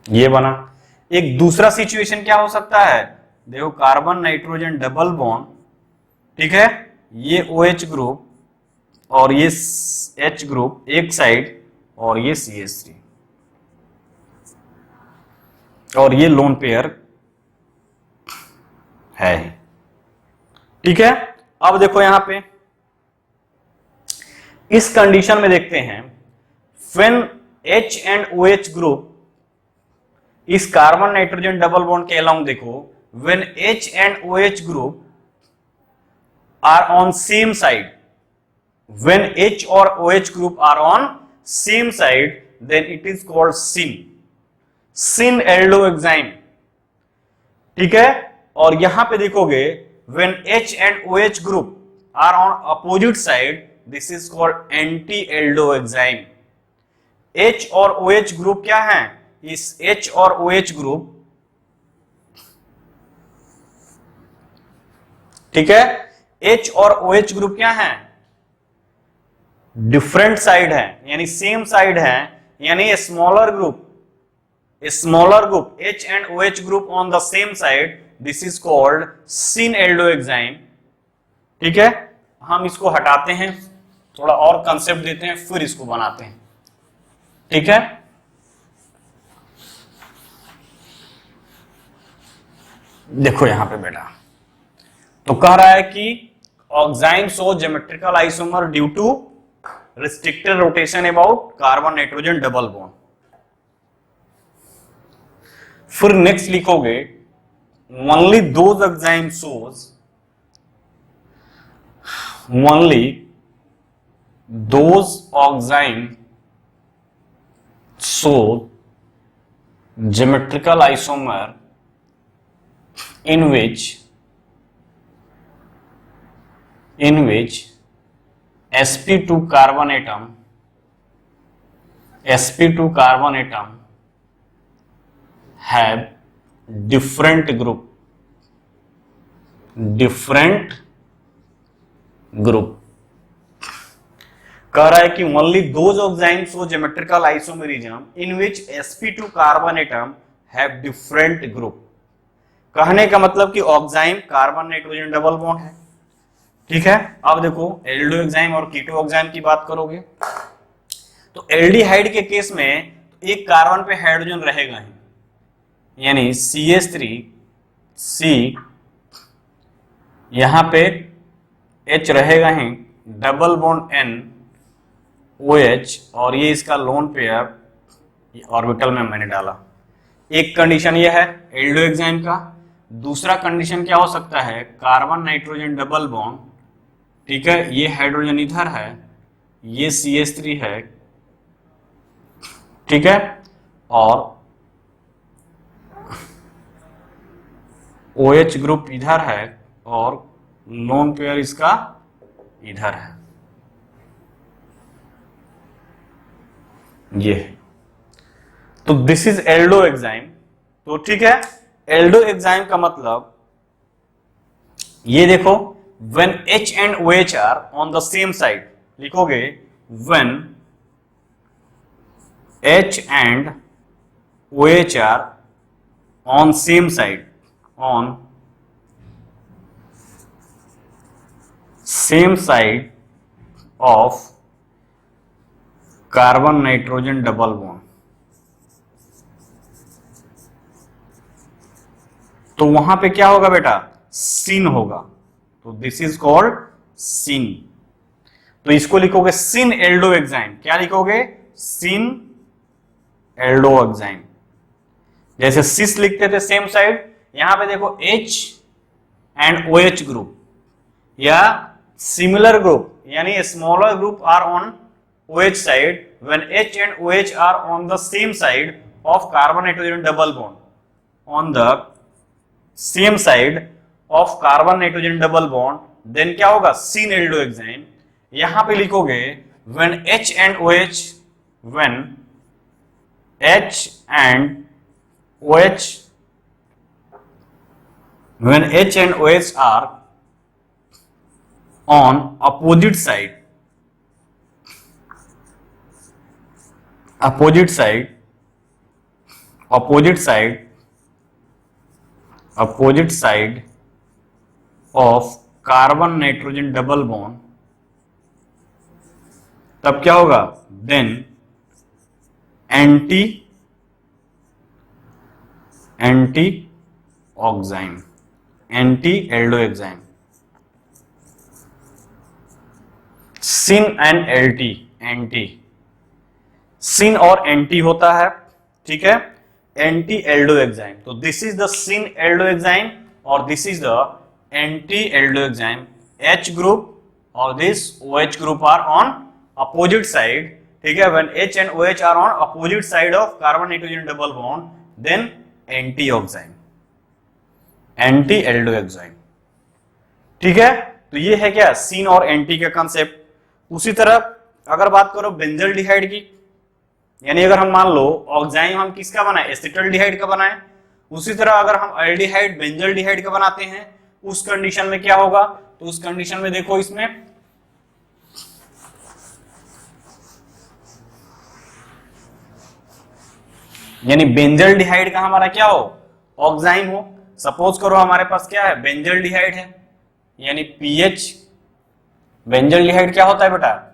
ये बना। एक दूसरा सिचुएशन क्या हो सकता है? देखो कार्बन नाइट्रोजन डबल बॉन्ड, ठीक है, ये OH ग्रुप और ये H ग्रुप एक साइड, और ये CH3, और ये लोन पेयर है, ठीक है। अब देखो यहां पे इस कंडीशन में देखते हैं, when H and OH group इस कार्बन नाइट्रोजन डबल बॉन्ड के अलाउंग देखो, when H and OH group are on same side, when H और OH group are on same side, then it is called syn, syn aldoxime, ठीक है। और यहां पे देखोगे when H and OH group are on opposite side, this is called anti aldo enzyme। H और OH group क्या है? इस H और OH ग्रुप, ठीक है, H और OH ग्रुप क्या है? डिफरेंट साइड है, यानी सेम साइड है, यानी smaller group H and OH group on the same side, this is called syn aldo enzyme, ठीक है। हम इसको हटाते हैं, थोड़ा और कंसेप्ट देते हैं, फिर इसको बनाते हैं, ठीक है। देखो यहां पे बेटा, तो कह रहा है कि oxime show geometrical isomer due to restricted rotation about carbon nitrogen double bond. फिर नेक्स्ट लिखोगे, only those enzyme shows, only those enzyme show geometrical isomer in which sp2 carbon atom have different group, कह रहा है कि only those enzymes show geometrical isomerism in which sp2 carbon atom have different group। कहने का मतलब कि oxime carbon nitrogen double bond है, ठीक है। अब देखो एल्डो एग्जाइम और कीटो एग्जाइम की बात करोगे, तो एल्डिहाइड के केस में एक कार्बन पे हाइड्रोजन रहेगा ही, यानी CH3C, यहां पे H रहेगा ही, डबल बॉन्ड N OH, और ये इसका लोन पेयर ऑर्बिटल में मैंने डाला। एक कंडीशन ये है एल्डो एग्जाइम का। दूसरा कंडीशन क्या हो सकता है? कार्बन नाइट्रोजन डबल बॉन्ड, ठीक है, ये हाइड्रोजन इधर है, ये CH3 है, ठीक है, और OH ग्रुप इधर है और लोन पेयर इसका इधर है, ये। तो दिस इज एल्डो एग्जाइम। तो ठीक है, एल्डो एग्जाइम का मतलब ये देखो, when H and OH are on the same side, लिखोगे when H and OH are on same side, on same side of carbon nitrogen double bond. तो वहां पे क्या होगा बेटा, सिन होगा, तो दिस इज कॉल्ड सिन। तो इसको लिखोगे सिन एल्डो एग्जाइम। क्या लिखोगे, सिन एल्डो एग्जाइम। जैसे सिस लिखते थे सेम साइड, यहां पे देखो H एंड OH ग्रुप या सिमिलर ग्रुप यानी smaller group are on OH side when H and OH are on the same side of carbon nitrogen double bond, on the same side of carbon nitrogen double bond, then क्या होगा, sin aldo enzyme। यहां पे लिखोगे when H and OH, when H and OH, when H and OH are on opposite side, opposite side of carbon nitrogen double bond, तब क्या होगा, then anti oxime, anti aldoxime. Syn and anti, anti, syn और anti होता है, ठीक है, anti aldoxime. तो this is the syn aldoxime और this is the anti aldoxime. H group और this OH group are on opposite side, ठीक है, when H and OH are on opposite side of carbon nitrogen double bond, then anti oxime, anti aldoxime, ठीक है। तो ये है क्या, सिन और एंटी का कंसेप्ट। उसी तरह अगर बात करो बेंजल्डिहाइड की, यानी अगर हम मान लो ऑक्साइम हम किसका बनाए, एसिटल्डिहाइड का बनाए, उसी तरह अगर हम एल्डिहाइड बेंजल्डिहाइड का बनाते हैं, उस कंडीशन में क्या होगा, तो उस कंडीशन में देखो इसमें यानी बेंजल्डिहाइड का हमारा क्या हो, ऑक्साइम हो। सपोज करो हमारे पास क्या है, बेंजल्डिहाइड है, यानी पीएच, बेंजल्डिहाइड क्या होता है बेटा,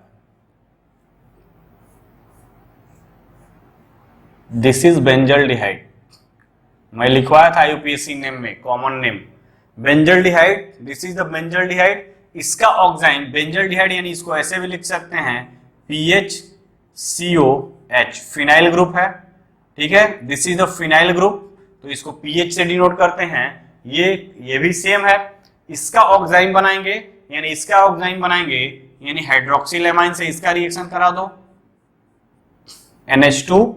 दिस इज बेंजल्डिहाइड, मैं लिखवाया था यूपीएससी नेम में, common name benzaldehyde, this is the benzaldehyde. इसका ऑक्साइम बेंजल्डिहाइड, यानी इसको ऐसे भी लिख सकते हैं PHCOH, फिनाइल ग्रुप है, ठीक है, this is the phenyl group, तो इसको PH से डिनोट करते हैं। ये भी सेम है, इसका ऑक्साइम बनाएंगे, यानी इसका ऑक्साइम बनाएंगे, यानी हाइड्रोक्सिल एमाइन से इसका रिएक्शन करा दो, NH2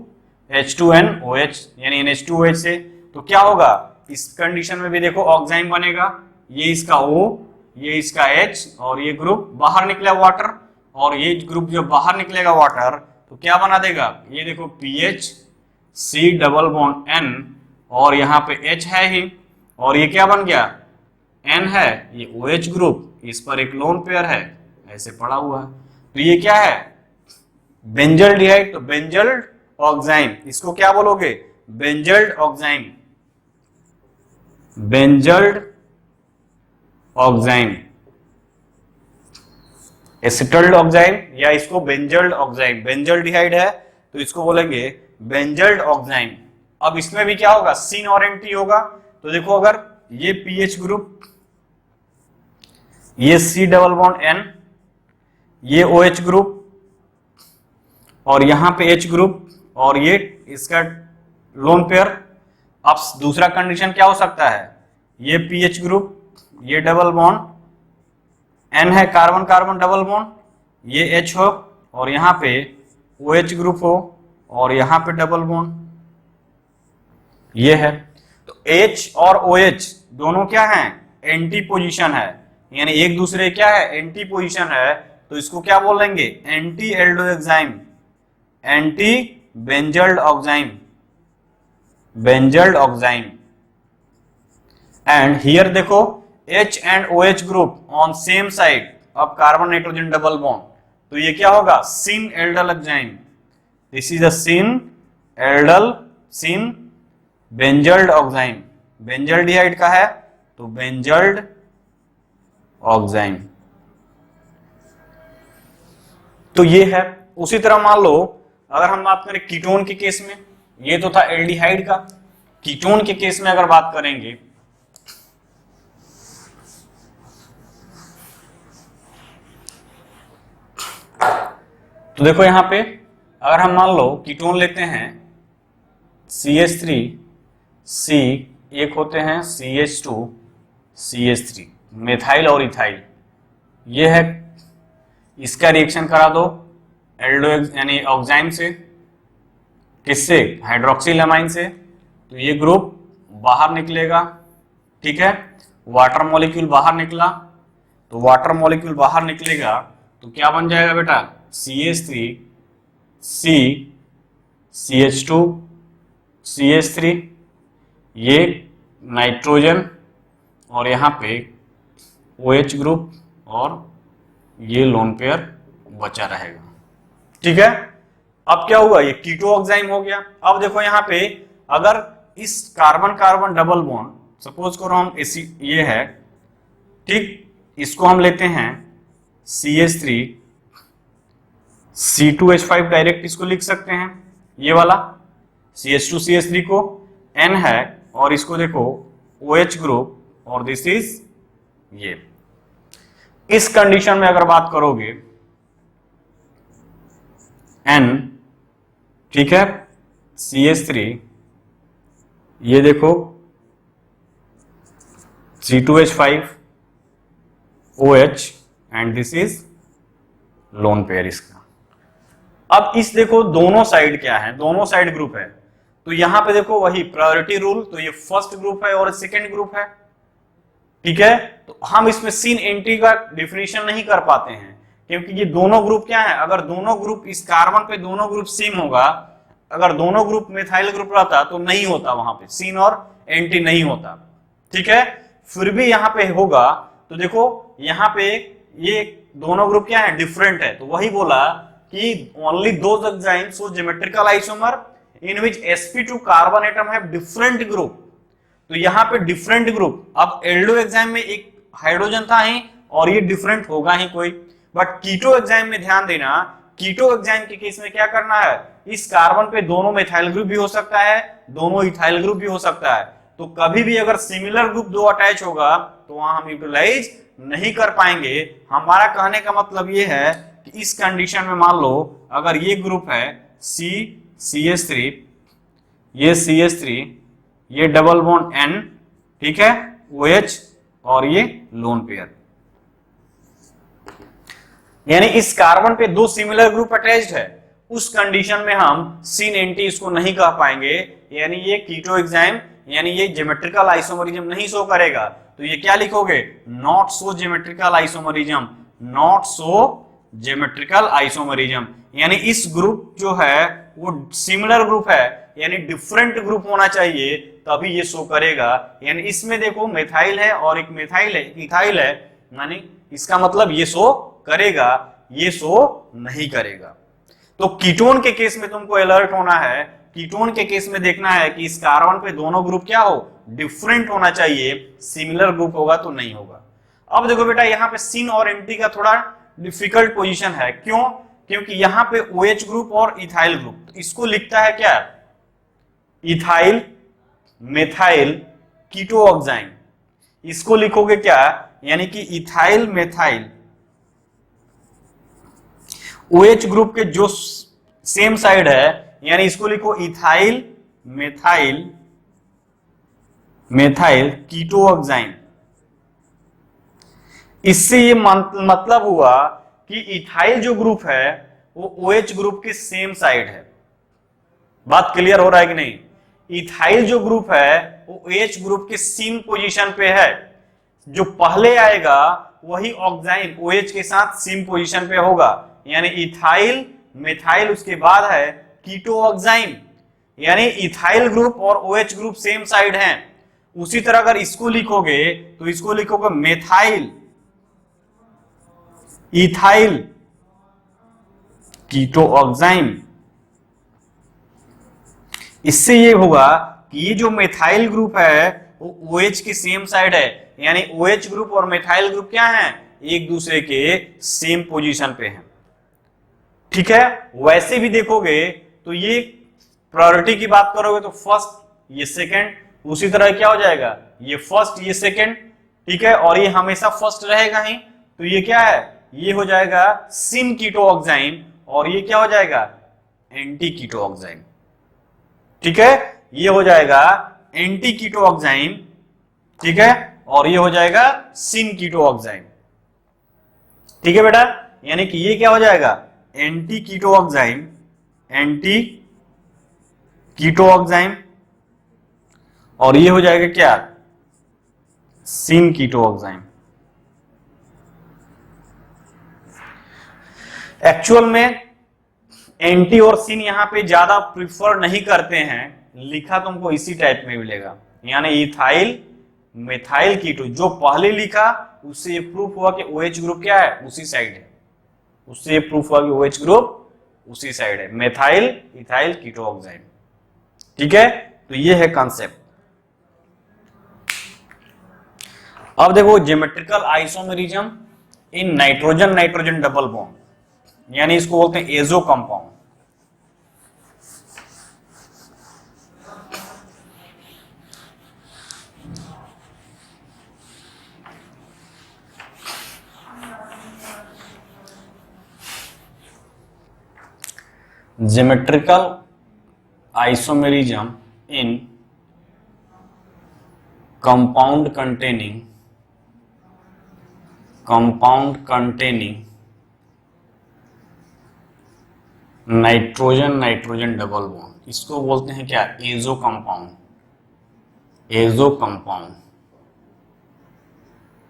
H2NOH, यानी NH2OH से, तो क्या होगा, इस कंडीशन में भी देखो ऑक्साइम बनेगा, ये इसका O, ये इसका H और ये ग्रुप बाहर निकला वाटर, और ये ग्रुप जो बाहर निकलेगा वाटर तो क्या बना देगा, ये देखो PHC डबल बॉन्ड N और यहाँ पे H है ही, और ये क्या बन गया, N है, ये OH ग्रुप, इस पर एक लोन पेयर है, ऐसे पड़ा हुआ है, तो ये क्या है, बेंजल्डिहाइड। तो बेंजल्ड ऑक्साइम, इसको क्या बोलोगे, बेंजल्ड ऑक्साइम, बेंजल्ड ऑक्साइम, एसिटल्ड ऑक्साइम, या इसको बेंजल्ड ऑक्साइम, बेंजल्डिहाइड है तो इसको बोलेंगे बेंजल्ड ऑक्साइम। अब इसमें भी क्या होगा, सिन और एंटी होगा। तो देखो अगर ये पीएच ग्रुप, ये C डबल बॉन्ड N, ये OH ग्रुप और यहां पे H ग्रुप और ये इसका लोन पेयर। अब दूसरा कंडीशन क्या हो सकता है, ये पीएच ग्रुप, ये डबल बॉन्ड N है, कार्बन कार्बन डबल बॉन्ड, ये H हो और यहाँ पे OH ग्रुप हो और यहाँ पे डबल बॉन्ड ये है। तो H और OH दोनों क्या हैं, एंटी पोजीशन है, यानी एक दूसरे क्या है, एंटी पोजीशन है, तो इसको क्या बोलेंगे, anti aldoxime, anti benzaldoxime, benzaldoxime. And here देखो H and OH group on same side of carbon nitrogen double bond, तो ये क्या होगा, syn aldoxime, this is a syn aldol, syn benzaldoxime, benzaldehyde का है तो बेंजल्ड oxime, तो ये है। उसी तरह मान लो अगर हम बात करें कीटोन के केस में, ये तो था एल्डिहाइड का, कीटोन के केस में अगर बात करेंगे तो देखो यहां पे अगर हम मान लो कीटोन लेते हैं CH3 C, एक होते हैं CH2 CH3, मेथाइल और इथाइल, ये है, इसका रिएक्शन करा दो एल्डो यानी ऑक्साइम से, किससे, हाइड्रोक्सिल अमाइन से, तो ये ग्रुप बाहर निकलेगा, ठीक है, वाटर मॉलिक्यूल बाहर निकला, तो वाटर मॉलिक्यूल बाहर निकलेगा तो क्या बन जाएगा बेटा, CH3 C CH2 CH3, ये नाइट्रोजन और यहाँ पे OH ग्रुप और ये लोन पेयर बचा रहेगा, ठीक है। अब क्या हुआ, ये कीटो ऑक्साइम हो गया। अब देखो यहाँ पे अगर इस carbon carbon double bond suppose करो हम ये है, ठीक, इसको हम लेते हैं CH3 C2H5 डायरेक्ट इसको लिख सकते हैं, ये वाला CH2 CH3 को N है और इसको देखो OH ग्रुप और दिस इज ये। इस कंडीशन में अगर बात करोगे N, ठीक है, CH3, ये देखो C2H5 OH and this is lone pair इसका। अब इस देखो दोनों साइड क्या है, दोनों साइड ग्रुप है, तो यहां पे देखो वही प्रायोरिटी रूल, तो ये फर्स्ट ग्रुप है और सेकंड ग्रुप है, ठीक है। तो हम इसमें सीन एंटी का डिफिनेशन नहीं कर पाते हैं क्योंकि ये दोनों ग्रुप क्या है, अगर दोनों ग्रुप इस कार्बन पे दोनों ग्रुप सेम होगा, अगर दोनों ग्रुप मिथाइल ग्रुप रहता तो नहीं होता, वहां पे सीन और एंटी नहीं होता, ठीक है। फिर भी यहाँ पे होगा तो देखो यहाँ पे ये दोनों ग्रुप क्या है, डिफरेंट है, तो वही बोला कि only those enzymes show geometrical isomer in which sp2 carbon atom have different group, तो यहाँ पे डिफरेंट ग्रुप। अब एल्डो एग्जाम में एक हाइड्रोजन था ही और ये डिफरेंट होगा ही कोई, बट कीटो एग्जाम में ध्यान देना, कीटो एग्जाम के केस में क्या करना है, इस कार्बन पे दोनों मिथाइल ग्रुप भी हो सकता है, दोनों इथाइल ग्रुप भी हो सकता है, तो कभी भी अगर सिमिलर ग्रुप दो अटैच होगा तो वहां हम यूटिलाइज नहीं कर पाएंगे। हमारा कहने का मतलब ये है कि इस कंडीशन में मान लो अगर ये ग्रुप है CH3, ये CH3, ये डबल बॉन्ड N, ठीक है, OH और ये लोन पेयर, यानी इस कार्बन पे दो सिमिलर ग्रुप अटैच्ड है, उस कंडीशन में हम सीन एंटी इसको नहीं कह पाएंगे, यानी ये कीटो एग्जाम यानी ये ज्योमेट्रिकल आइसोमरिज्म नहीं शो करेगा, तो ये क्या लिखोगे, not so geometrical isomerism, not so geometrical isomerism, यानी इस ग्रुप जो है वो सिमिलर ग्रुप है, यानी डिफरेंट ग्रुप होना चाहिए तभी ये शो करेगा। यानी इसमें देखो मिथाइल है और एक मिथाइल है, इथाइल है, यानी इसका मतलब ये शो करेगा, ये शो नहीं करेगा। तो कीटोन के केस में तुमको अलर्ट होना है, कीटोन के केस में देखना है कि इस कार्बन पे दोनों ग्रुप क्या हो, डिफरेंट होना चाहिए, सिमिलर ग्रुप होगा तो नहीं होगा। अब देखो बेटा यहाँ पे सिन और एंटी का थोड़ा डिफिकल्ट पोजीशन है, क्यों, क्योंकि यहाँ पे OH ग्रुप और इथाइल ग्रुप, तो इसको लिखता है क्या, इथाइल मेथाइल कीटो ऑक्साइम, इसको लिखोगे क्या, यानी कि इथाइल मेथाइल OH ग्रुप के जो सेम साइड है, यानी इसको लिखो इथाइल मेथाइल मेथाइल कीटो ऑक्साइम। इससे ये मतलब हुआ कि इथाइल जो ग्रुप है वो OH ग्रुप के सेम साइड है। बात क्लियर हो रहा है कि नहीं, इथाइल जो ग्रुप है वो OH ग्रुप के सीन पोजीशन पे है, जो पहले आएगा वही ऑक्साइम OH के साथ सीन पोजीशन पे होगा, यानी इथाइल मिथाइल उसके बाद है कीटो ऑक्साइम, यानी इथाइल ग्रुप और OH ग्रुप सेम साइड हैं। उसी तरह अगर इसको लिखोगे तो इसको लिखोगे मेथाइल इथाइल कीटो ऑक्साइम। इससे ये होगा कि ये जो मिथाइल ग्रुप है वो OH की सेम साइड है, यानी OH ग्रुप और मिथाइल ग्रुप क्या है, एक दूसरे के सेम पोजीशन पे हैं। ठीक है, वैसे भी देखोगे तो ये प्रायोरिटी की बात करोगे तो फर्स्ट ये सेकंड, उसी तरह क्या हो जाएगा, ये फर्स्ट ये सेकंड। ठीक है, और ये हमेशा फर्स्ट रहेगा ही, तो ये क्या है, ये हो जाएगा सिन कीटोऑक्साइम और ये क्या हो जाएगा, एंटी कीटोऑक्साइम। ठीक है, ये हो जाएगा एंटी कीटोऑक्साइम, ठीक है, और ये हो जाएगा सिन कीटोऑक्साइम। ठीक है बेटा, यानी कि ये क्या हो जाएगा, एंटी कीटोऑक्साइम, एंटी कीटोऑक्साइम, और ये हो जाएगा क्या, सिन कीटोऑक्साइम। एक्चुअल में एंटी और सिन यहां पे ज्यादा प्रिफर नहीं करते हैं, लिखा तुमको इसी टाइप में मिलेगा, यानी इथाइल मिथाइल कीटो, जो पहले लिखा उससे ये प्रूफ हुआ कि OH ग्रुप क्या है, उसी साइड है, उससे ये प्रूफ हुआ कि OH ग्रुप उसी साइड है, मिथाइल इथाइल कीटोऑक्साइड। ठीक है, तो ये है कॉन्सेप्ट। अब देखो geometrical isomerism in nitrogen nitrogen double bond, यानी इसको बोलते हैं azo compound. Geometrical isomerism in compound containing nitrogen nitrogen double bond, इसको बोलते हैं क्या, एजो कंपाउंड, एजो कंपाउंड,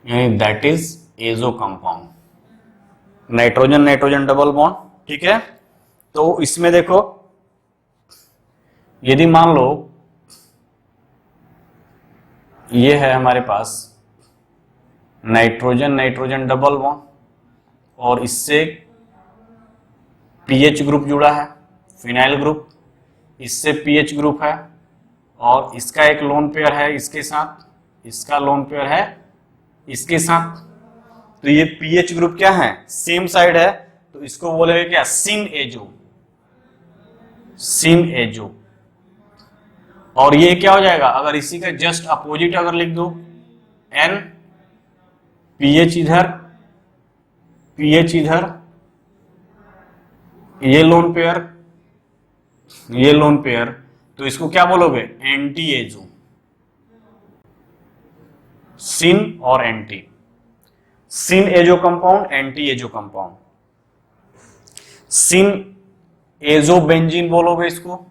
यानी that is azo compound, nitrogen nitrogen double bond. ठीक है, तो इसमें देखो यदि मान लो ये है हमारे पास नाइट्रोजन नाइट्रोजन डबल बॉन्ड और इससे पीएच ग्रुप जुड़ा है, फिनाइल ग्रुप, इससे पीएच ग्रुप है और इसका एक लोन पेयर है इसके साथ, इसका लोन पेयर है इसके साथ, तो ये पीएच ग्रुप क्या है, सेम साइड है, तो इसको बोलेंगे क्या, सिन एजो, सिन एजो। और ये क्या हो जाएगा, अगर इसी का जस्ट अपोजिट अगर लिख दो, एन पीएच इधर, पीएच इधर, ये लोन पेयर, ये लोन पेयर, तो इसको क्या बोलोगे, एंटी एजो, सिन और anti, syn azo compound, anti azo compound. Syn azobenzene बोलोगे इसको,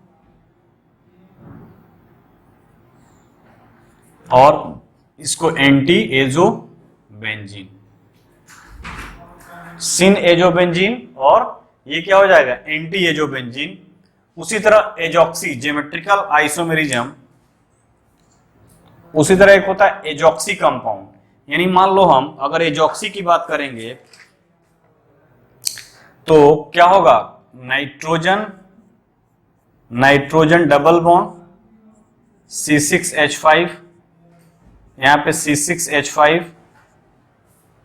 और इसको anti azobenzene, syn azobenzene, और ये क्या हो जाएगा, एंटी एजो बेंजीन। उसी तरह एजॉक्सी, ज्योमेट्रिकल आइसोमेरिज्म, उसी तरह एक होता है एजॉक्सी कंपाउंड, यानी मान लो हम अगर एजॉक्सी की बात करेंगे तो क्या होगा, nitrogen nitrogen double bond C6H5, यहां पे C6H5,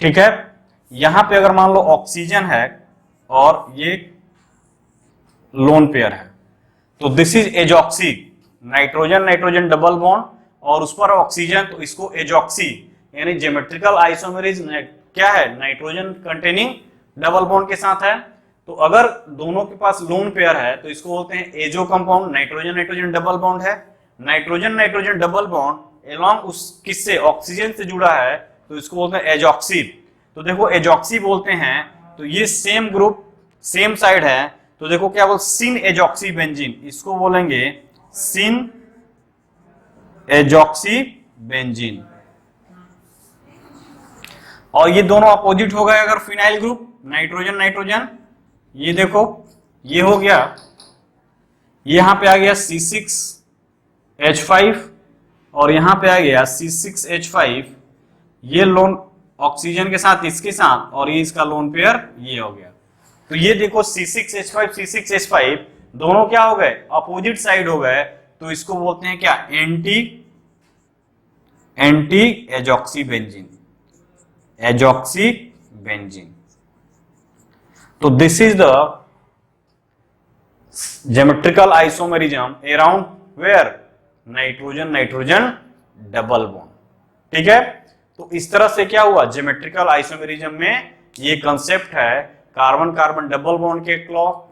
ठीक है, यहां पे अगर मान लो ऑक्सीजन है और ये लोन पेयर है, तो this is azoxy, nitrogen nitrogen double bond और उस पर ऑक्सीजन, तो इसको एजॉक्सी, यानी ज्योमेट्रिकल आइसोमेरिज्म क्या है, नाइट्रोजन कंटेनिंग डबल बॉन्ड के साथ है। तो अगर दोनों के पास लोन पेयर है तो इसको बोलते हैं azo compound, nitrogen nitrogen double bond है, nitrogen nitrogen double bond along उस किससे, ऑक्सीजन से जुड़ा है, तो इसको बोलते हैं एजॉक्सी। तो देखो एजॉक्सी बोलते हैं, तो ये सेम ग्रुप सेम साइड है, तो देखो क्या बोल, सिन एजॉक्सी बेंजीन, इसको बोलेंगे सिन एजॉक्सी बेंजीन। और ये दोनों अपोजिट हो गए अगर फिनाइल ग्रुप, नाइट्रोजन नाइट्रोजन, ये देखो ये हो गया, यहां पे आ गया C6H5 और यहां पे आ गया C6H5, ये लोन ऑक्सीजन के साथ इसके साथ, और ये इसका लोन पेयर ये हो गया। तो ये देखो C6H5 C6H5 दोनों क्या हो गए, अपोजिट साइड हो गए, तो इसको बोलते हैं क्या, एंटी एजॉक्सी बेंजीन। तो this is the geometrical isomerism around where, nitrogen double bond. ठीक है, तो इस तरह से क्या हुआ, ज्योमेट्रिकल आइसोमेरिज्म में ये कंसेप्ट है, कार्बन कार्बन डबल बॉन्ड के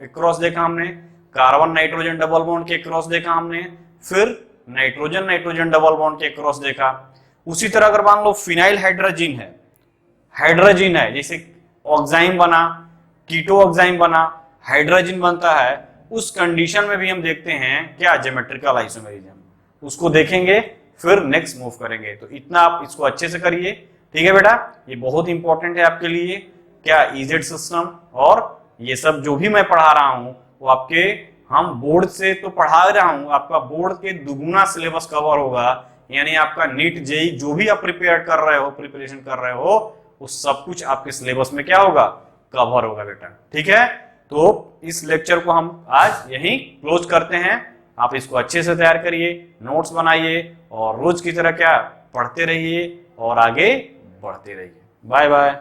क्रॉस देखा हमने, कार्बन नाइट्रोजन डबल बॉन्ड के क्रॉस देखा हमने, फिर नाइट्रोजन डबल बॉन्ड के क्रॉस देखा। उसी तरह अगर मान लो फिनाइल हाइड्रोजन है, जैसे ऑक्साइम बना, कीटो ऑक्साइम बना, हाइड्रोजन बनता है, उस कंडीशन में भी हम देखते हैं क्या, ज्योमेट्रिकल आइसोमेरिज्म। उसको देखेंगे फिर नेक्स्ट मूव करेंगे। तो इतना आप इसको अच्छे से करिए, ठीक है बेटा, ये बहुत इंपॉर्टेंट है आपके लिए, क्या इजेड सिस्टम और ये सब जो भी मैं पढ़ा रहा हूं वो आपके, हम बोर्ड से तो पढ़ा रहा हूं, आपका बोर्ड के दुगुना सिलेबस कवर होगा, यानी आपका नीट जेई जो भी आप प्रिपरेशन कर रहे हो वो सब कुछ आपके सिलेबस में क्या होगा, कवर होगा बेटा। ठीक है, तो इस लेक्चर को हम आज यहीं क्लोज करते हैं। आप इसको अच्छे से तैयार करिए, नोट्स बनाइए और रोज की तरह क्या, पढ़ते रहिए और आगे बढ़ते रहिए। Bye bye.